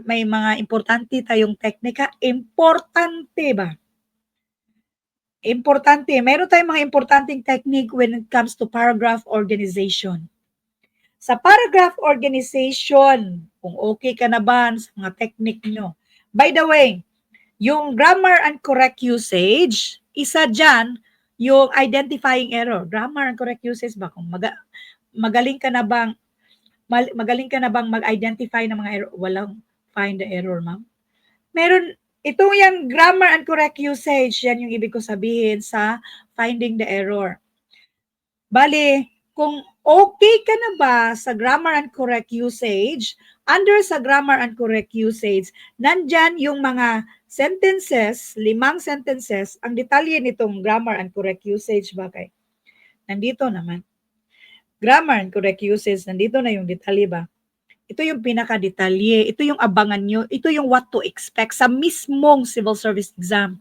May mga importante tayong teknika. Importante ba? Importante. Meron tayong mga importanteng technique when it comes to paragraph organization. Sa paragraph organization, kung okay ka na ba sa mga technique nyo. By the way, yung grammar and correct usage, isa dyan, yung identifying error. Grammar and correct usage ba? Kung magaling ka na bang mag-identify ng mga error? Walang find the error, ma'am. Meron, ito yung grammar and correct usage, yan yung ibig ko sabihin sa finding the error. Bali, kung okay ka na ba sa grammar and correct usage, under sa grammar and correct usage, nandyan yung mga sentences, 5 sentences, ang detalye nitong grammar and correct usage ba kay? Nandito naman. Grammar and correct usage, nandito na yung detalye ba? Ito yung pinaka-detalye, ito yung abangan nyo, ito yung what to expect sa mismong civil service exam.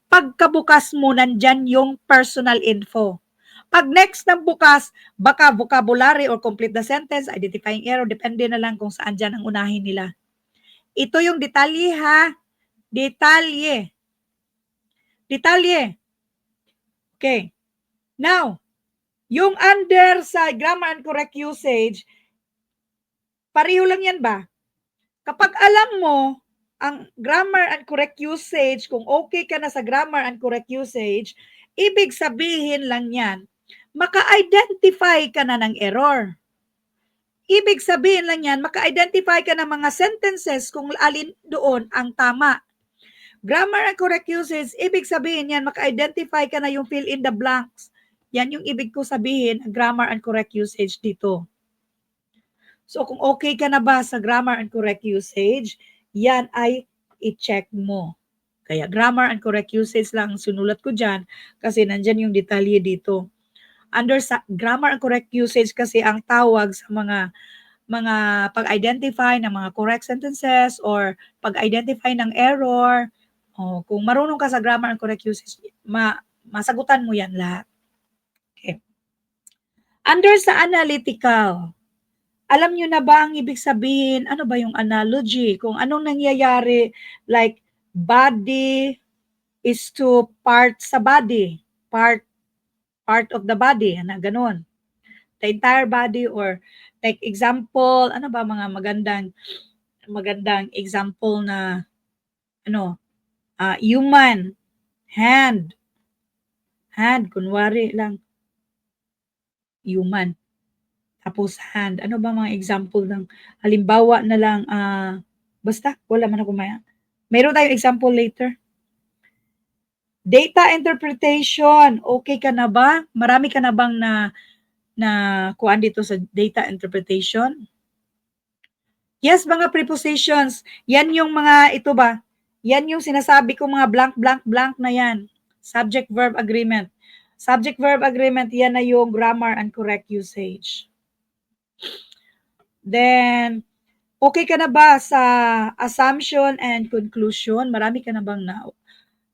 Pagkabukas mo, nandyan yung personal info. Pag next ng bukas, baka vocabulary or complete the sentence, identifying error, depende na lang kung saan dyan ang unahin nila. Ito yung detalye ha. Detalye. Detalye. Okay. Now, yung under sa grammar and correct usage, pareho lang yan ba? Kapag alam mo ang grammar and correct usage, kung okay ka na sa grammar and correct usage, ibig sabihin lang yan, maka-identify ka na ng error. Ibig sabihin lang yan, maka-identify ka ng mga sentences kung alin doon ang tama. Grammar and correct usage, ibig sabihin yan, maka-identify ka na yung fill in the blanks. Yan yung ibig ko sabihin, grammar and correct usage dito. So kung okay ka na ba sa grammar and correct usage, yan ay i-check mo. Kaya grammar and correct usage lang sinulat ko dyan kasi nandyan yung detalye dito. Under sa grammar and correct usage kasi ang tawag sa mga pag-identify ng mga correct sentences or pag-identify ng error. Kung marunong ka sa grammar and correct usage, masagutan mo yan lahat. Okay. Under sa analytical, alam nyo na ba ang ibig sabihin? Ano ba yung analogy? Kung anong nangyayari, like body is to part sa body. Part of the body. Ganun. The entire body or like example, ano ba mga magandang example na human, hand, kunwari lang, human. Tapos hand. Ano ba mga example ng halimbawa na lang, basta, wala man ako maya. Mayroon tayong example later. Data interpretation. Okay ka na ba? Marami ka na bang na kuan dito sa data interpretation? Yes, mga prepositions. Yan yung mga, ito ba? Yan yung sinasabi ko mga blank, blank, blank na yan. Subject, verb, agreement. Subject, verb, agreement, yan na yung grammar and correct usage. Then, okay ka na ba sa assumption and conclusion? Marami ka na bang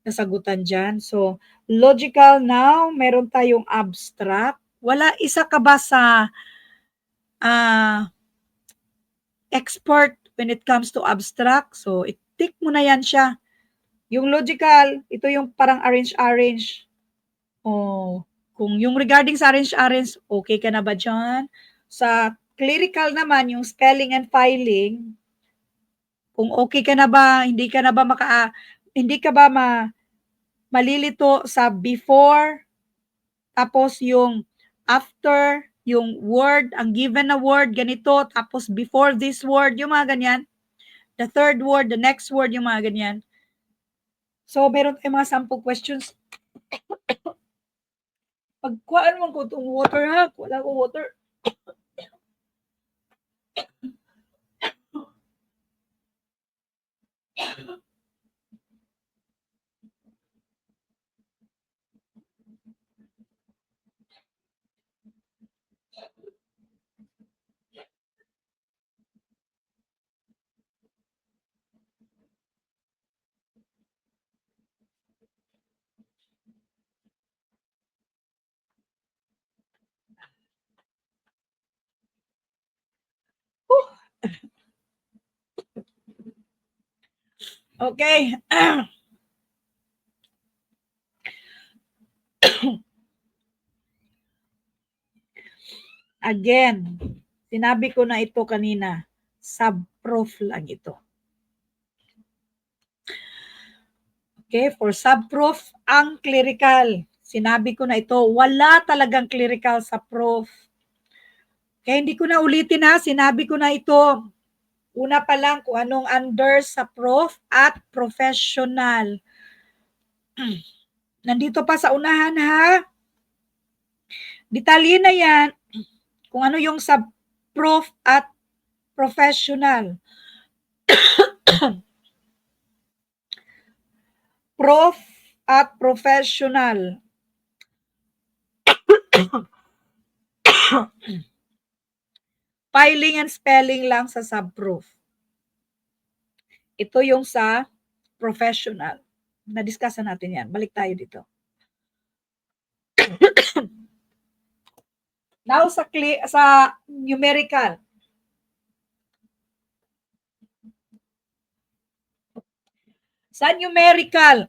nasagutan dyan? So, logical now, meron tayong abstract. Wala, isa ka ba sa expert when it comes to abstract? So, i-tick mo na yan siya. Yung logical, ito yung parang arrange. Kung yung regarding sa arrange, okay ka na ba dyan? Sa clerical naman, yung spelling and filing, kung okay ka na ba, hindi ka ba malilito sa before, tapos yung after, yung word, ang given na word, ganito, tapos before this word, yung mga ganyan. The third word, the next word, yung mga ganyan. So, meron tayong mga sample questions. Pagkuhaan mo ko itong water ha, wala ko water. Okay. Again, sinabi ko na ito kanina, sub-prof lang ito. Okay, for sub-prof, ang clerical. Sinabi ko na ito, wala talagang clerical sa prof. Kaya hindi ko na ulitin ha, sinabi ko na ito. Una pa lang kung anong under sa prof at professional. Nandito pa sa unahan ha. Detalye na yan kung ano yung sa prof at professional. Prof at professional. Filing and spelling lang sa subproof. Ito yung sa professional. Na-discuss natin yan. Balik tayo dito. Now sa numerical. Sa numerical,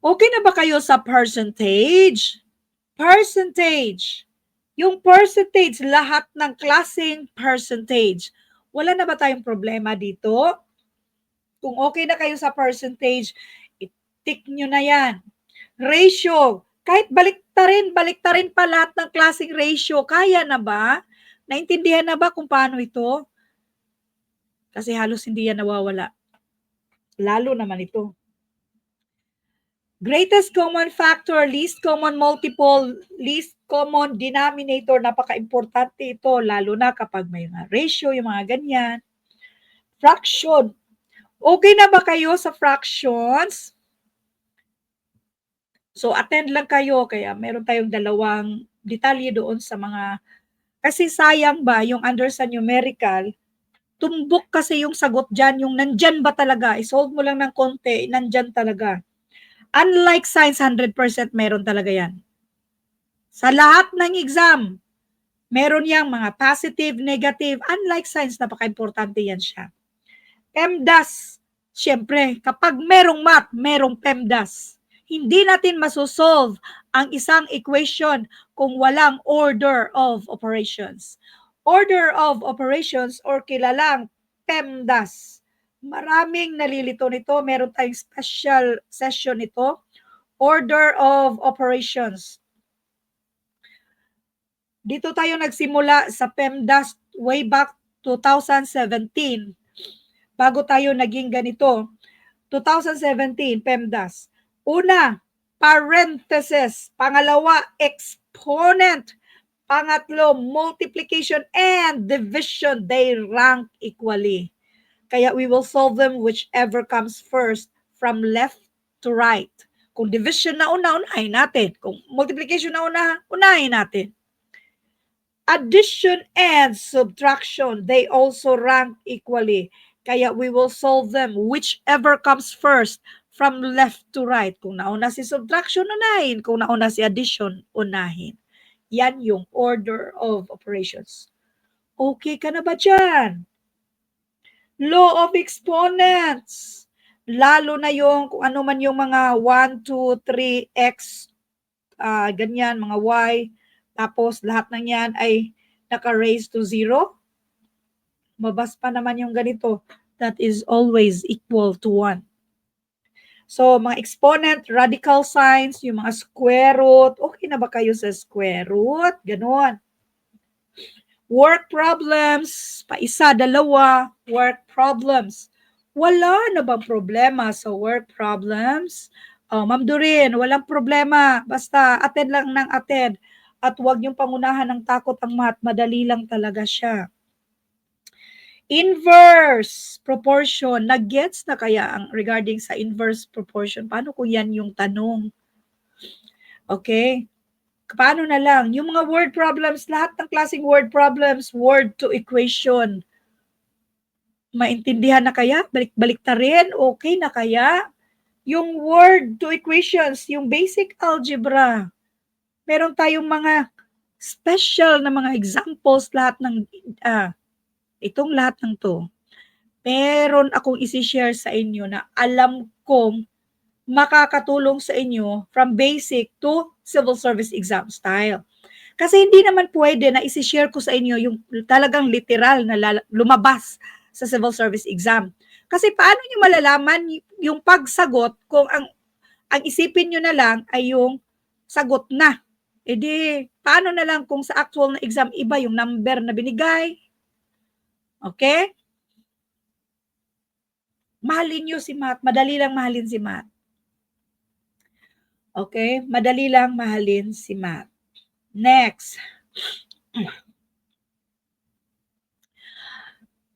okay na ba kayo sa percentage? Percentage. Yung percentage, lahat ng klaseng percentage. Wala na ba tayong problema dito? Kung okay na kayo sa percentage, i-tick nyo na yan. Ratio. Kahit baliktarin pa lahat ng klaseng ratio. Kaya na ba? Naintindihan na ba kung paano ito? Kasi halos hindi yan nawawala. Lalo naman ito. Greatest common factor, least common multiple, least common denominator, napaka-importante ito, lalo na kapag may mga ratio, yung mga ganyan. Fraction. Okay na ba kayo sa fractions? So, attend lang kayo, kaya meron tayong dalawang detalye doon sa mga, kasi sayang ba, yung under sa numerical, tumbok kasi yung sagot dyan, yung nandyan ba talaga, isolve mo lang ng konti, nandyan talaga. Unlike science, 100% meron talaga yan. Sa lahat ng exam, meron yang mga positive, negative. Unlike science, napaka-importante yan siya. PEMDAS, syempre, kapag merong math, merong PEMDAS. Hindi natin masosolve ang isang equation kung walang order of operations. Order of operations or kilalang PEMDAS. Maraming nalilito nito. Meron tayong special session nito. Order of operations. Dito tayo nagsimula sa PEMDAS way back 2017. Bago tayo naging ganito. 2017, PEMDAS. Una, parenthesis. Pangalawa, exponent. Pangatlo, multiplication and division. They rank equally. Kaya we will solve them whichever comes first from left to right. Kung division na una, unahin natin. Kung multiplication na una, unahin natin. Addition and subtraction, they also rank equally. Kaya we will solve them whichever comes first from left to right. Kung nauna si subtraction, unahin. Kung nauna si addition, unahin. Yan yung order of operations. Okay ka na ba dyan? Law of exponents. Lalo na yung kung ano man yung mga 1, 2, 3, x, ganyan, mga y. Tapos lahat ng yan ay naka-raise to 0. Mabas pa naman yung ganito. That is always equal to 1. So, mga exponent, radical signs, yung mga square root. Okay na ba kayo sa square root? Ganon. Work problems, paisa, dalawa, work problems. Wala na bang problema sa work problems? Ma'am Doreen, walang problema. Basta attend lang ng attend. At huwag niyong pangunahan ng takot ang math. Madali lang talaga siya. Inverse proportion. Nag-gets na kaya ang regarding sa inverse proportion? Paano kung yan yung tanong? Okay? Paano na lang? Yung mga word problems, lahat ng klaseng word problems, word to equation. Maintindihan na kaya? Balik-balik ta rin? Okay na kaya? Yung word to equations, yung basic algebra. Meron tayong mga special na mga examples, lahat ng, itong lahat ng to. Meron akong isi-share sa inyo na alam kong makakatulong sa inyo from basic to civil service exam style. Kasi hindi naman pwede na isi-share ko sa inyo yung talagang literal na lumabas sa civil service exam. Kasi paano nyo malalaman yung pagsagot kung ang isipin nyo na lang ay yung sagot na. E di, paano na lang kung sa actual na exam iba yung number na binigay, Okay? Mahalin nyo si Matt. Madali lang mahalin si Matt. Okay? Madali lang mahalin si Matt. Next.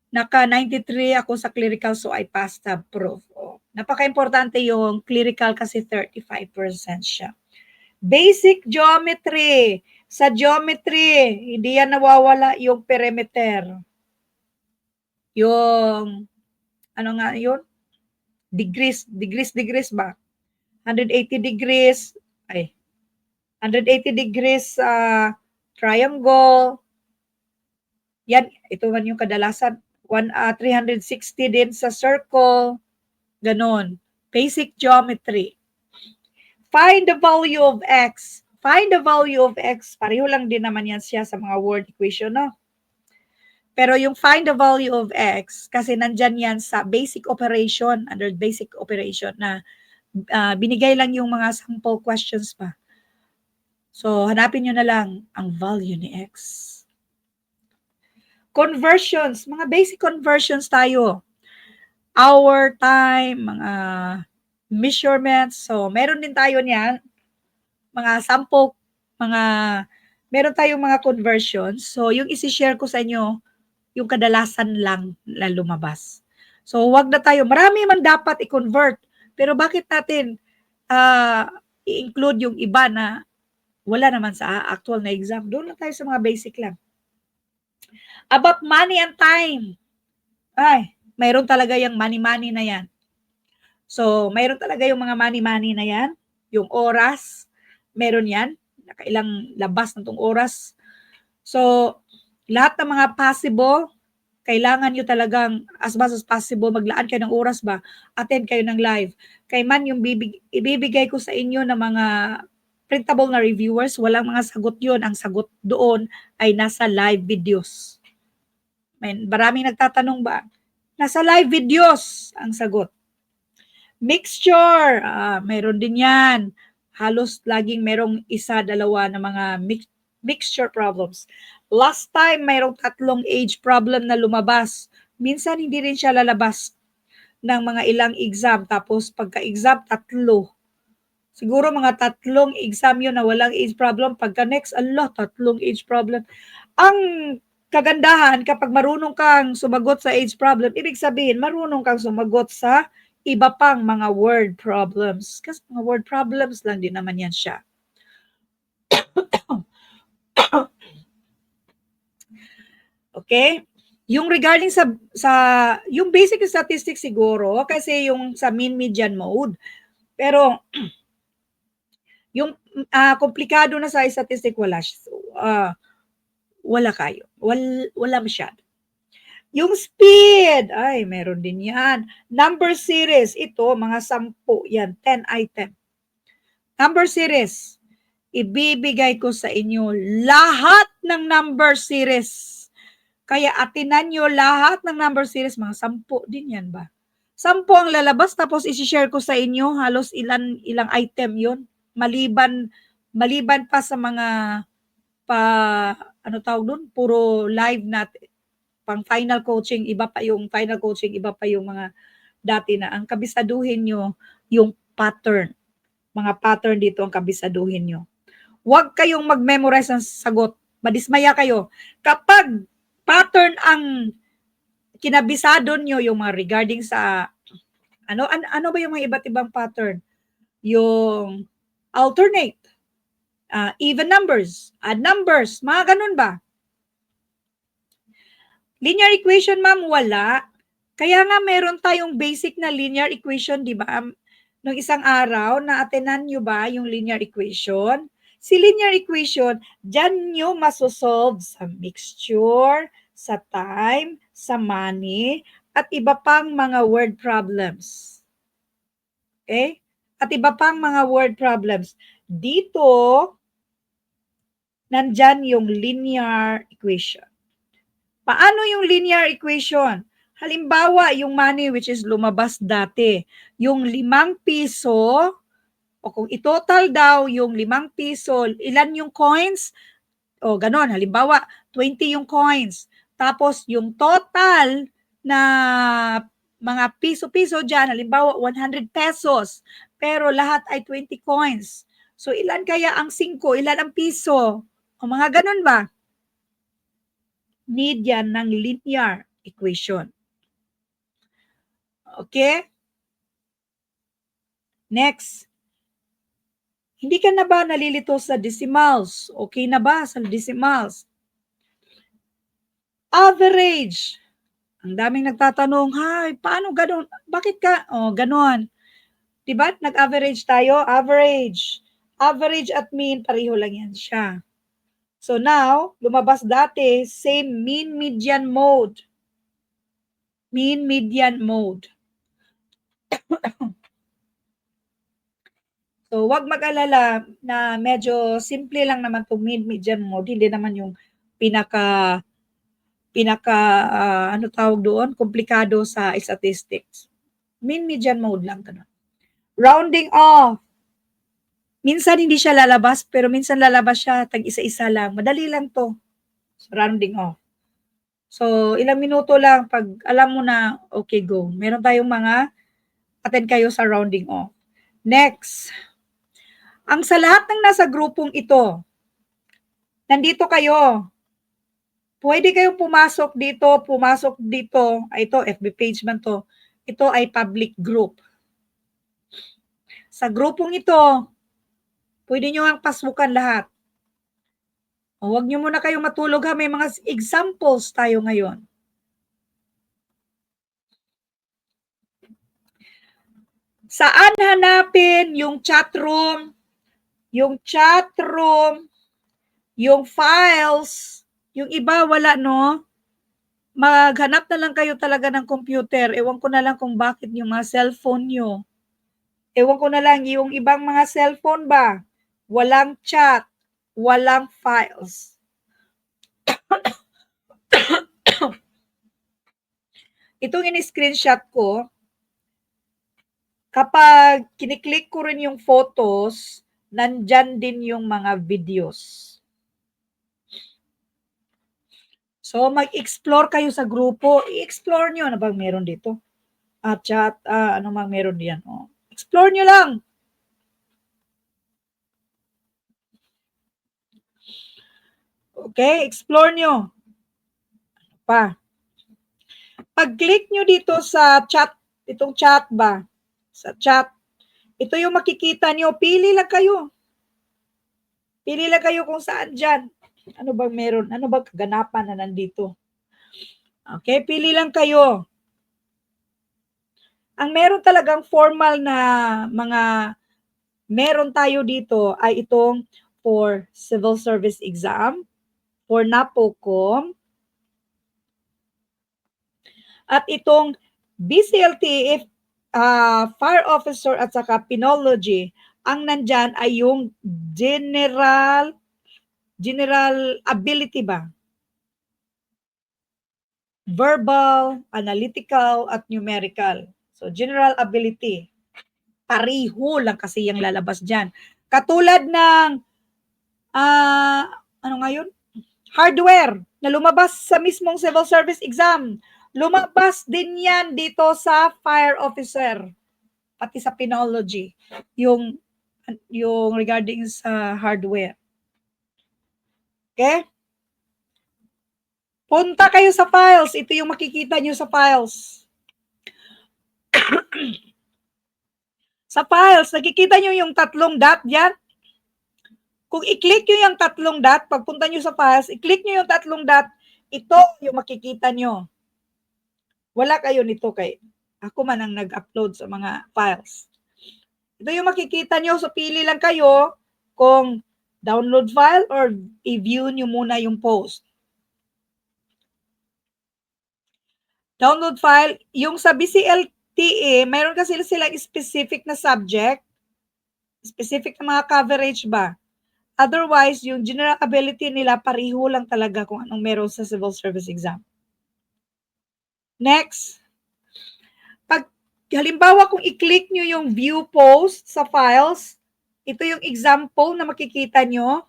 Naka 93 ako sa clerical, so I passed the proof. Oh, napaka-importante yung clerical kasi 35% siya. Basic geometry. Sa geometry, hindi yan nawawala yung perimeter. Yung, ano nga yun? Degrees ba? 180 degrees, 180 degrees triangle. Yan, ito man yung kadalasan. 360 din sa circle. Ganon. Basic geometry. Find the value of x. Find the value of x. Pareho lang din naman yan siya sa mga word equation, no? Pero yung find the value of x, kasi nandyan yan sa basic operation, under basic operation, na binigay lang yung mga sample questions pa. So, hanapin nyo na lang ang value ni x. Conversions, mga basic conversions tayo. Hour, time, mga measurements. So, meron din tayo niyan. Mga sample, meron tayong mga conversions. So, yung isi-share ko sa inyo, yung kadalasan lang na lumabas. So, wag na tayo. Marami man dapat i-convert. Pero bakit natin i-include yung iba na wala naman sa actual na exam? Doon lang tayo sa mga basic lang. About money and time. Mayroon talaga yung money na yan. So, mayroon talaga yung mga money na yan. Yung oras, meron yan. Nakailang labas ng tong oras. So, lahat ng mga possible, kailangan nyo talagang as much as possible, maglaan kayo ng oras ba, attend kayo ng live. Kay man yung ibibigay ko sa inyo ng mga printable na reviewers, walang mga sagot yun. Ang sagot doon ay nasa live videos. Maraming nagtatanong ba? Nasa live videos ang sagot. Mixture, meron din yan. Halos laging merong isa, dalawa na mga mixture problems. Last time, mayroong 3 age problem na lumabas. Minsan, hindi rin siya lalabas ng mga ilang exam. Tapos, pagka-exam, 3. Siguro mga 3 exam yun na walang age problem. Pagka next, 3 age problem. Ang kagandahan, kapag marunong kang sumagot sa age problem, ibig sabihin, marunong kang sumagot sa iba pang mga word problems. Kasi mga word problems lang din naman yan siya. Okay? Yung regarding sa yung basic statistics siguro, kasi yung sa mean median mode. Pero, yung komplikado na sa statistic, wala kayo. Wala masyado. Yung speed, meron din yan. Number series, ito, mga 10, yan, 10 item. Number series, ibibigay ko sa inyo lahat ng number series. Kaya atinan nyo lahat ng number series, mga 10 din yan ba? 10 ang lalabas, tapos isi-share ko sa inyo, halos ilang item yon, maliban pa sa mga ano tawag doon, puro live natin. Pang final coaching, iba pa yung final coaching, iba pa yung mga dati na. Ang kabisaduhin nyo, yung pattern. Mga pattern dito ang kabisaduhin nyo. Huwag kayong mag-memorize ng sagot. Madismaya kayo. Kapag pattern ang kinabisado nyo, yung mga regarding sa, ano ba yung mga iba't ibang pattern? Yung alternate, even numbers, odd numbers, mga ganun ba? Linear equation, ma'am, wala. Kaya nga meron tayong basic na linear equation, di ba? Nung isang araw, na-attenan nyo ba yung linear equation? Si linear equation, dyan nyo masosolve sa mixture, sa time, sa money, at iba pang mga word problems. Okay? At iba pang mga word problems. Dito, nandyan yung linear equation. Paano yung linear equation? Halimbawa, yung money which is lumabas dati, yung 5 piso, o kung itotal daw yung 5 piso, ilan yung coins? O ganon, halimbawa, 20 yung coins. Tapos yung total na mga piso-piso dyan, halimbawa 100 pesos, pero lahat ay 20 coins. So ilan kaya ang 5, ilan ang piso? O mga ganun ba? Need yan ng linear equation. Okay? Next. Hindi ka na ba nalilito sa decimals? Okay na ba sa decimals? Average. Ang daming nagtatanong, "Hay, paano gano'n? Bakit ka?" Oh, gano'n. 'Di ba nag-average tayo? Average. Average at mean, pareho lang yan siya. So now, lumabas dati, same mean median mode. Mean median mode. So, wag mag-alala na medyo simple lang naman 'tong mean median mode, hindi naman yung pinaka ano tawag doon, komplikado sa statistics. Mean median mode lang gano'n. Rounding off. Minsan hindi siya lalabas, pero minsan lalabas siya tag isa-isa lang. Madali lang 'to. So, rounding off. So, ilang minuto lang 'pag alam mo na, okay, go. Meron tayong mga attend kayo sa rounding off. Next. Ang sa lahat ng nasa grupong ito, nandito kayo. Pwede kayong pumasok dito. Ito, FB page man 'to. Ito ay public group. Sa grupong ito, pwede nyo ang pasukan lahat. O, wag nyo muna kayong matulog ha. May mga examples tayo ngayon. Saan hanapin yung chat room, yung files, yung iba wala, no? Maghanap na lang kayo talaga ng computer. Ewan ko na lang kung bakit yung mga cellphone nyo. Ewan ko na lang, yung ibang mga cellphone ba, walang chat, walang files. Itong in-screenshot ko, kapag kiniklik ko rin yung photos, nandyan din yung mga videos. So, mag-explore kayo sa grupo. I-explore nyo. Ano bang meron dito? Chat, ano mang meron diyan. Oh. Explore nyo lang. Okay, explore nyo. Ano pa? Pag-click nyo dito sa chat, itong chat ba? Sa chat, ito yung makikita nyo. Pili lang kayo. Pili lang kayo kung saan dyan. Ano bang meron? Ano bang kaganapan na nandito? Okay, pili lang kayo. Ang meron talagang formal na mga meron tayo dito ay itong for civil service exam, for NAPOCOM, at itong BCLT, fire officer at saka penology. Ang nandyan ay yung general ability ba? Verbal, analytical, at numerical. So, general ability. Pariho lang kasi yung lalabas dyan. Katulad ng, ano nga yun? Hardware na lumabas sa mismong civil service exam. Lumabas din yan dito sa fire officer, pati sa penology, yung regarding sa hardware. Okay? Punta kayo sa files. Ito yung makikita nyo sa files. Sa files, nakikita nyo yung tatlong dot dyan? Kung i-click nyo yung tatlong dot, pagpunta nyo sa files, i-click nyo yung tatlong dot, ito yung makikita nyo. Wala kayo nito kay ako man ang nag-upload sa mga files. Ito yung makikita nyo, so pili lang kayo kung download file or i-view nyo muna yung post. Download file, yung sa BCLTA, mayroon kasi silang specific na subject, specific na mga coverage ba. Otherwise, yung general ability nila, pariho lang talaga kung anong meron sa civil service exam. Next. Pag halimbawa kung i-click nyo yung view post sa files, ito yung example na makikita nyo.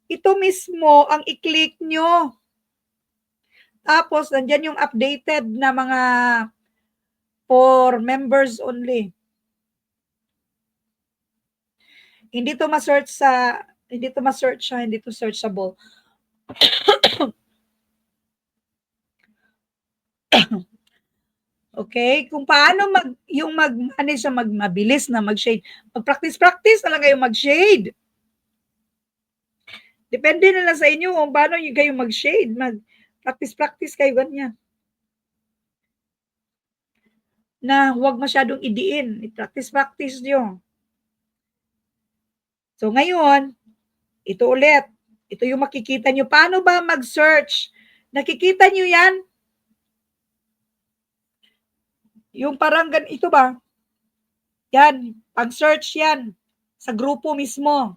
Ito mismo ang i-click nyo. Tapos, nandyan yung updated na mga for members only. Hindi to ma-search siya, hindi to searchable. Okay? Kung paano mag-manage siya, mabilis na mag-shade. Mag-practice na lang kayo mag-shade. Depende na lang sa inyo kung paano kayo mag-shade. Mag-practice kayo ganyan. Na huwag masyadong idiin. I-practice nyo. So ngayon, ito ulit. Ito yung makikita nyo. Paano ba mag-search? Nakikita nyo yan? Yung parang ito ba? Yan. Pang-search yan. Sa grupo mismo.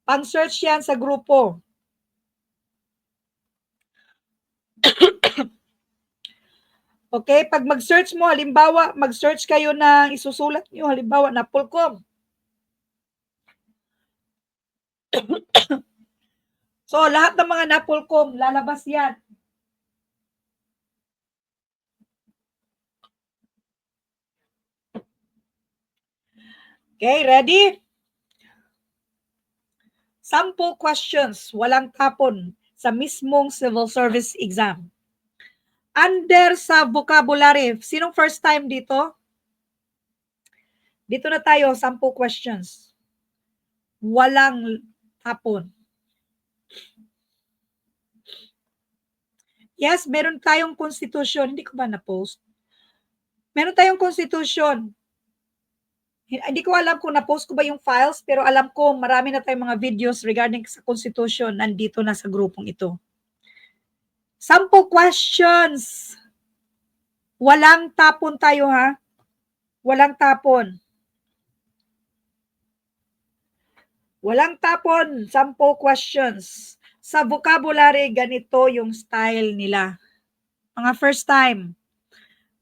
Pang-search yan sa grupo. Okay? Pag mag-search mo, halimbawa, mag-search kayo ng isusulat nyo, halimbawa, Napolcom. So, lahat ng mga Napolcom, lalabas yan. Okay, ready? Sample questions, walang tapon sa mismong civil service exam. Under sa vocabulary, sinong first time dito? Dito na tayo, sample questions. Walang tapon. Yes, meron tayong constitution. Hindi ko ba na-post? Meron tayong constitution. Hindi ko alam kung na-post ko ba yung files, pero alam ko marami na tayong mga videos regarding sa constitution nandito na sa grupong ito. Sample questions. Walang tapon tayo, ha? Walang tapon. Walang tapon. Sample questions. Sa vocabulary, ganito yung style nila. Mga first time,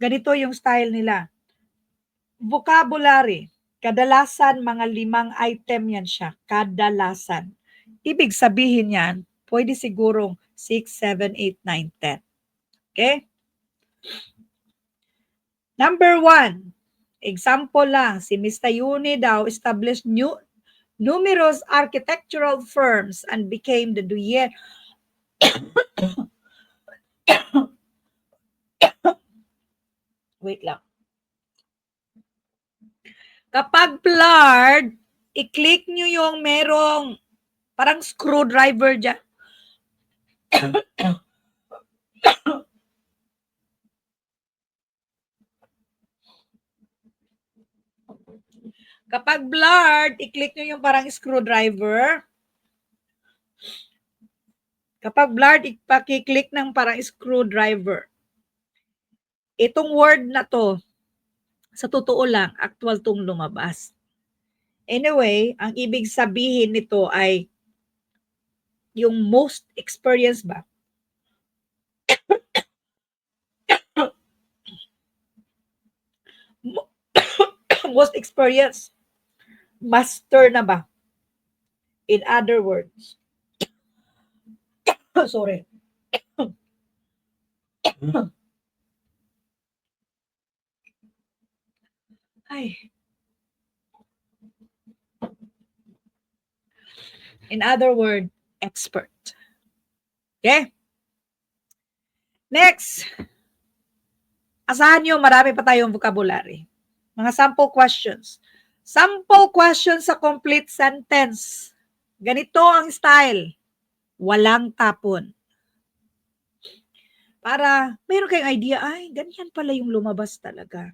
ganito yung style nila. Vocabulary, kadalasan mga 5 item yan siya. Kadalasan. Ibig sabihin yan, pwede sigurong 6, 7, 8, 9, 10. Okay? Number 1, example lang, si Mr. Yuni daw established numerous architectural firms and became the doyen. Wait lang. Kapag blurred, i-click nyo yung merong parang screwdriver dyan. Kapag blurred, i-click nyo yung parang screwdriver. Kapag blurred, ipaki-click ng parang screwdriver. Itong word na to, sa totoo lang, actual tong lumabas. Anyway, ang ibig sabihin nito ay yung most experienced ba? Most experienced. Master na ba? In other words. Sorry. Ay. In other words, expert. Okay? Next. Asahan nyo, marami pa tayong vocabulary. Mga sample questions. Sample questions sa complete sentence. Ganito ang style. Walang tapon. Para mayroon kayong idea, ay, ganyan pala yung lumabas talaga.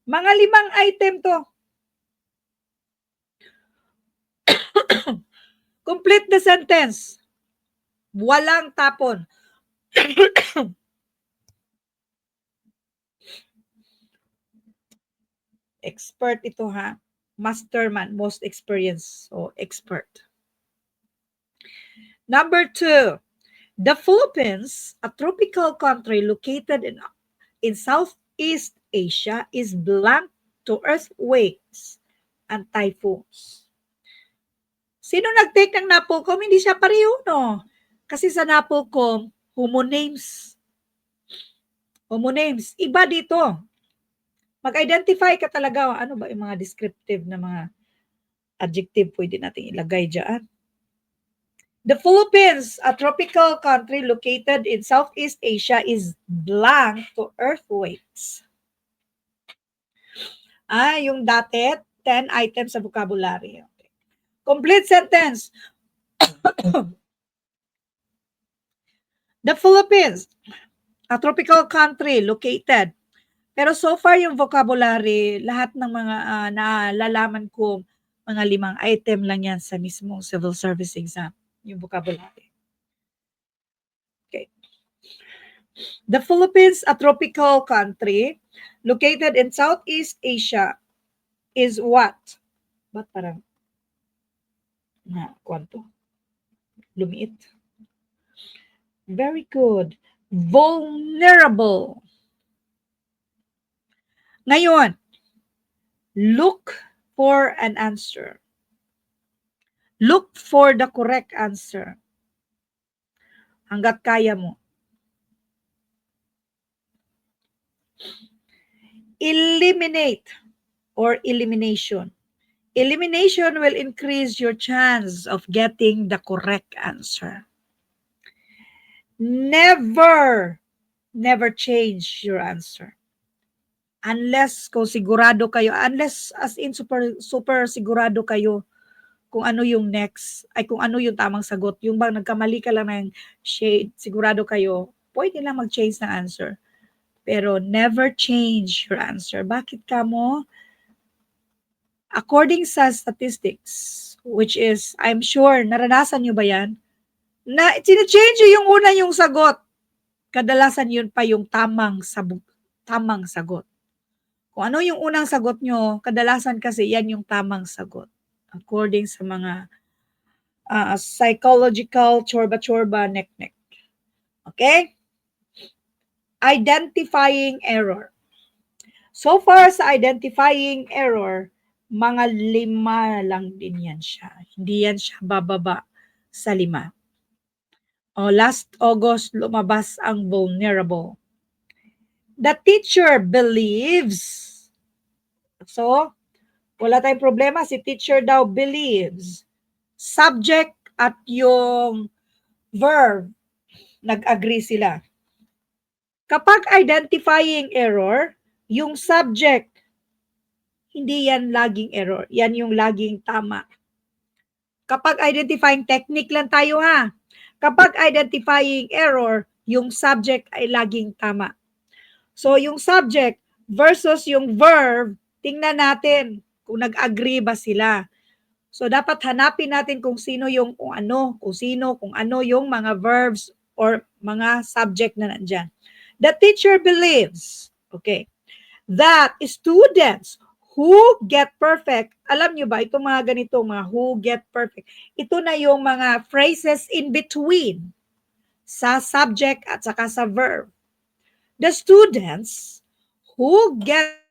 Mga 5 item to. Complete the sentence. Walang tapon. Expert ito, ha? Masterman, most experienced. So, expert. Number 2, the Philippines, a tropical country located in Southeast Asia, is blunt to earthquakes and typhoons. Sino nag-take ng Napolcom? Hindi siya pareho, no? Kasi sa Napolcom, Homonyms. Homonyms. Iba dito. Mag-identify ka talaga. Ano ba yung mga descriptive na mga adjective pwede natin ilagay dyan? The Philippines, a tropical country located in Southeast Asia, is blank to earthquakes. Yung dati, 10 items sa vocabulary. Okay. Complete sentence. The Philippines, a tropical country located. Pero so far yung vocabulary, lahat ng mga nalalaman ko, mga 5 item lang yan sa mismong civil service exam, yung vocabulary. Okay. The Philippines, a tropical country located in Southeast Asia, is what? Ba't parang kwanto? Lumiit. Very good. Vulnerable. Ngayon, look for an answer. Look for the correct answer. Hanggat kaya mo. Eliminate or elimination. Elimination will increase your chance of getting the correct answer. Never change your answer. Unless kung sigurado kayo, unless as in super sigurado kayo kung ano yung next, ay kung ano yung tamang sagot. Yung bang nagkamali ka lang ng shade, sigurado kayo, pwede lang mag-change ng answer. Pero never change your answer. Bakit ka mo? According sa statistics, which is, I'm sure, naranasan nyo ba yan? Na sinechange yung una yung sagot. Kadalasan yun pa yung tamang sagot. Kung ano yung unang sagot nyo, kadalasan kasi yan yung tamang sagot. According sa mga psychological chorba-chorba, nek-nek. Okay? Identifying error. So far sa identifying error, mga 5 lang din yan siya. Hindi yan siya bababa sa 5. Last August, lumabas ang vulnerable. The teacher believes. So, wala tayong problema. Si teacher daw believes. Subject at yung verb, nag-agree sila. Kapag identifying error, yung subject, hindi yan laging error. Yan yung laging tama. Kapag identifying technique lang tayo ha. Kapag identifying error, yung subject ay laging tama. So, yung subject versus yung verb, tingnan natin kung nag-agree ba sila. So, dapat hanapin natin kung sino yung kung ano yung mga verbs or mga subject na nandyan. The teacher believes, okay, that students who get perfect, alam nyo ba, itong mga ganito, mga who get perfect, ito na yung mga phrases in between sa subject at saka sa verb. The students who get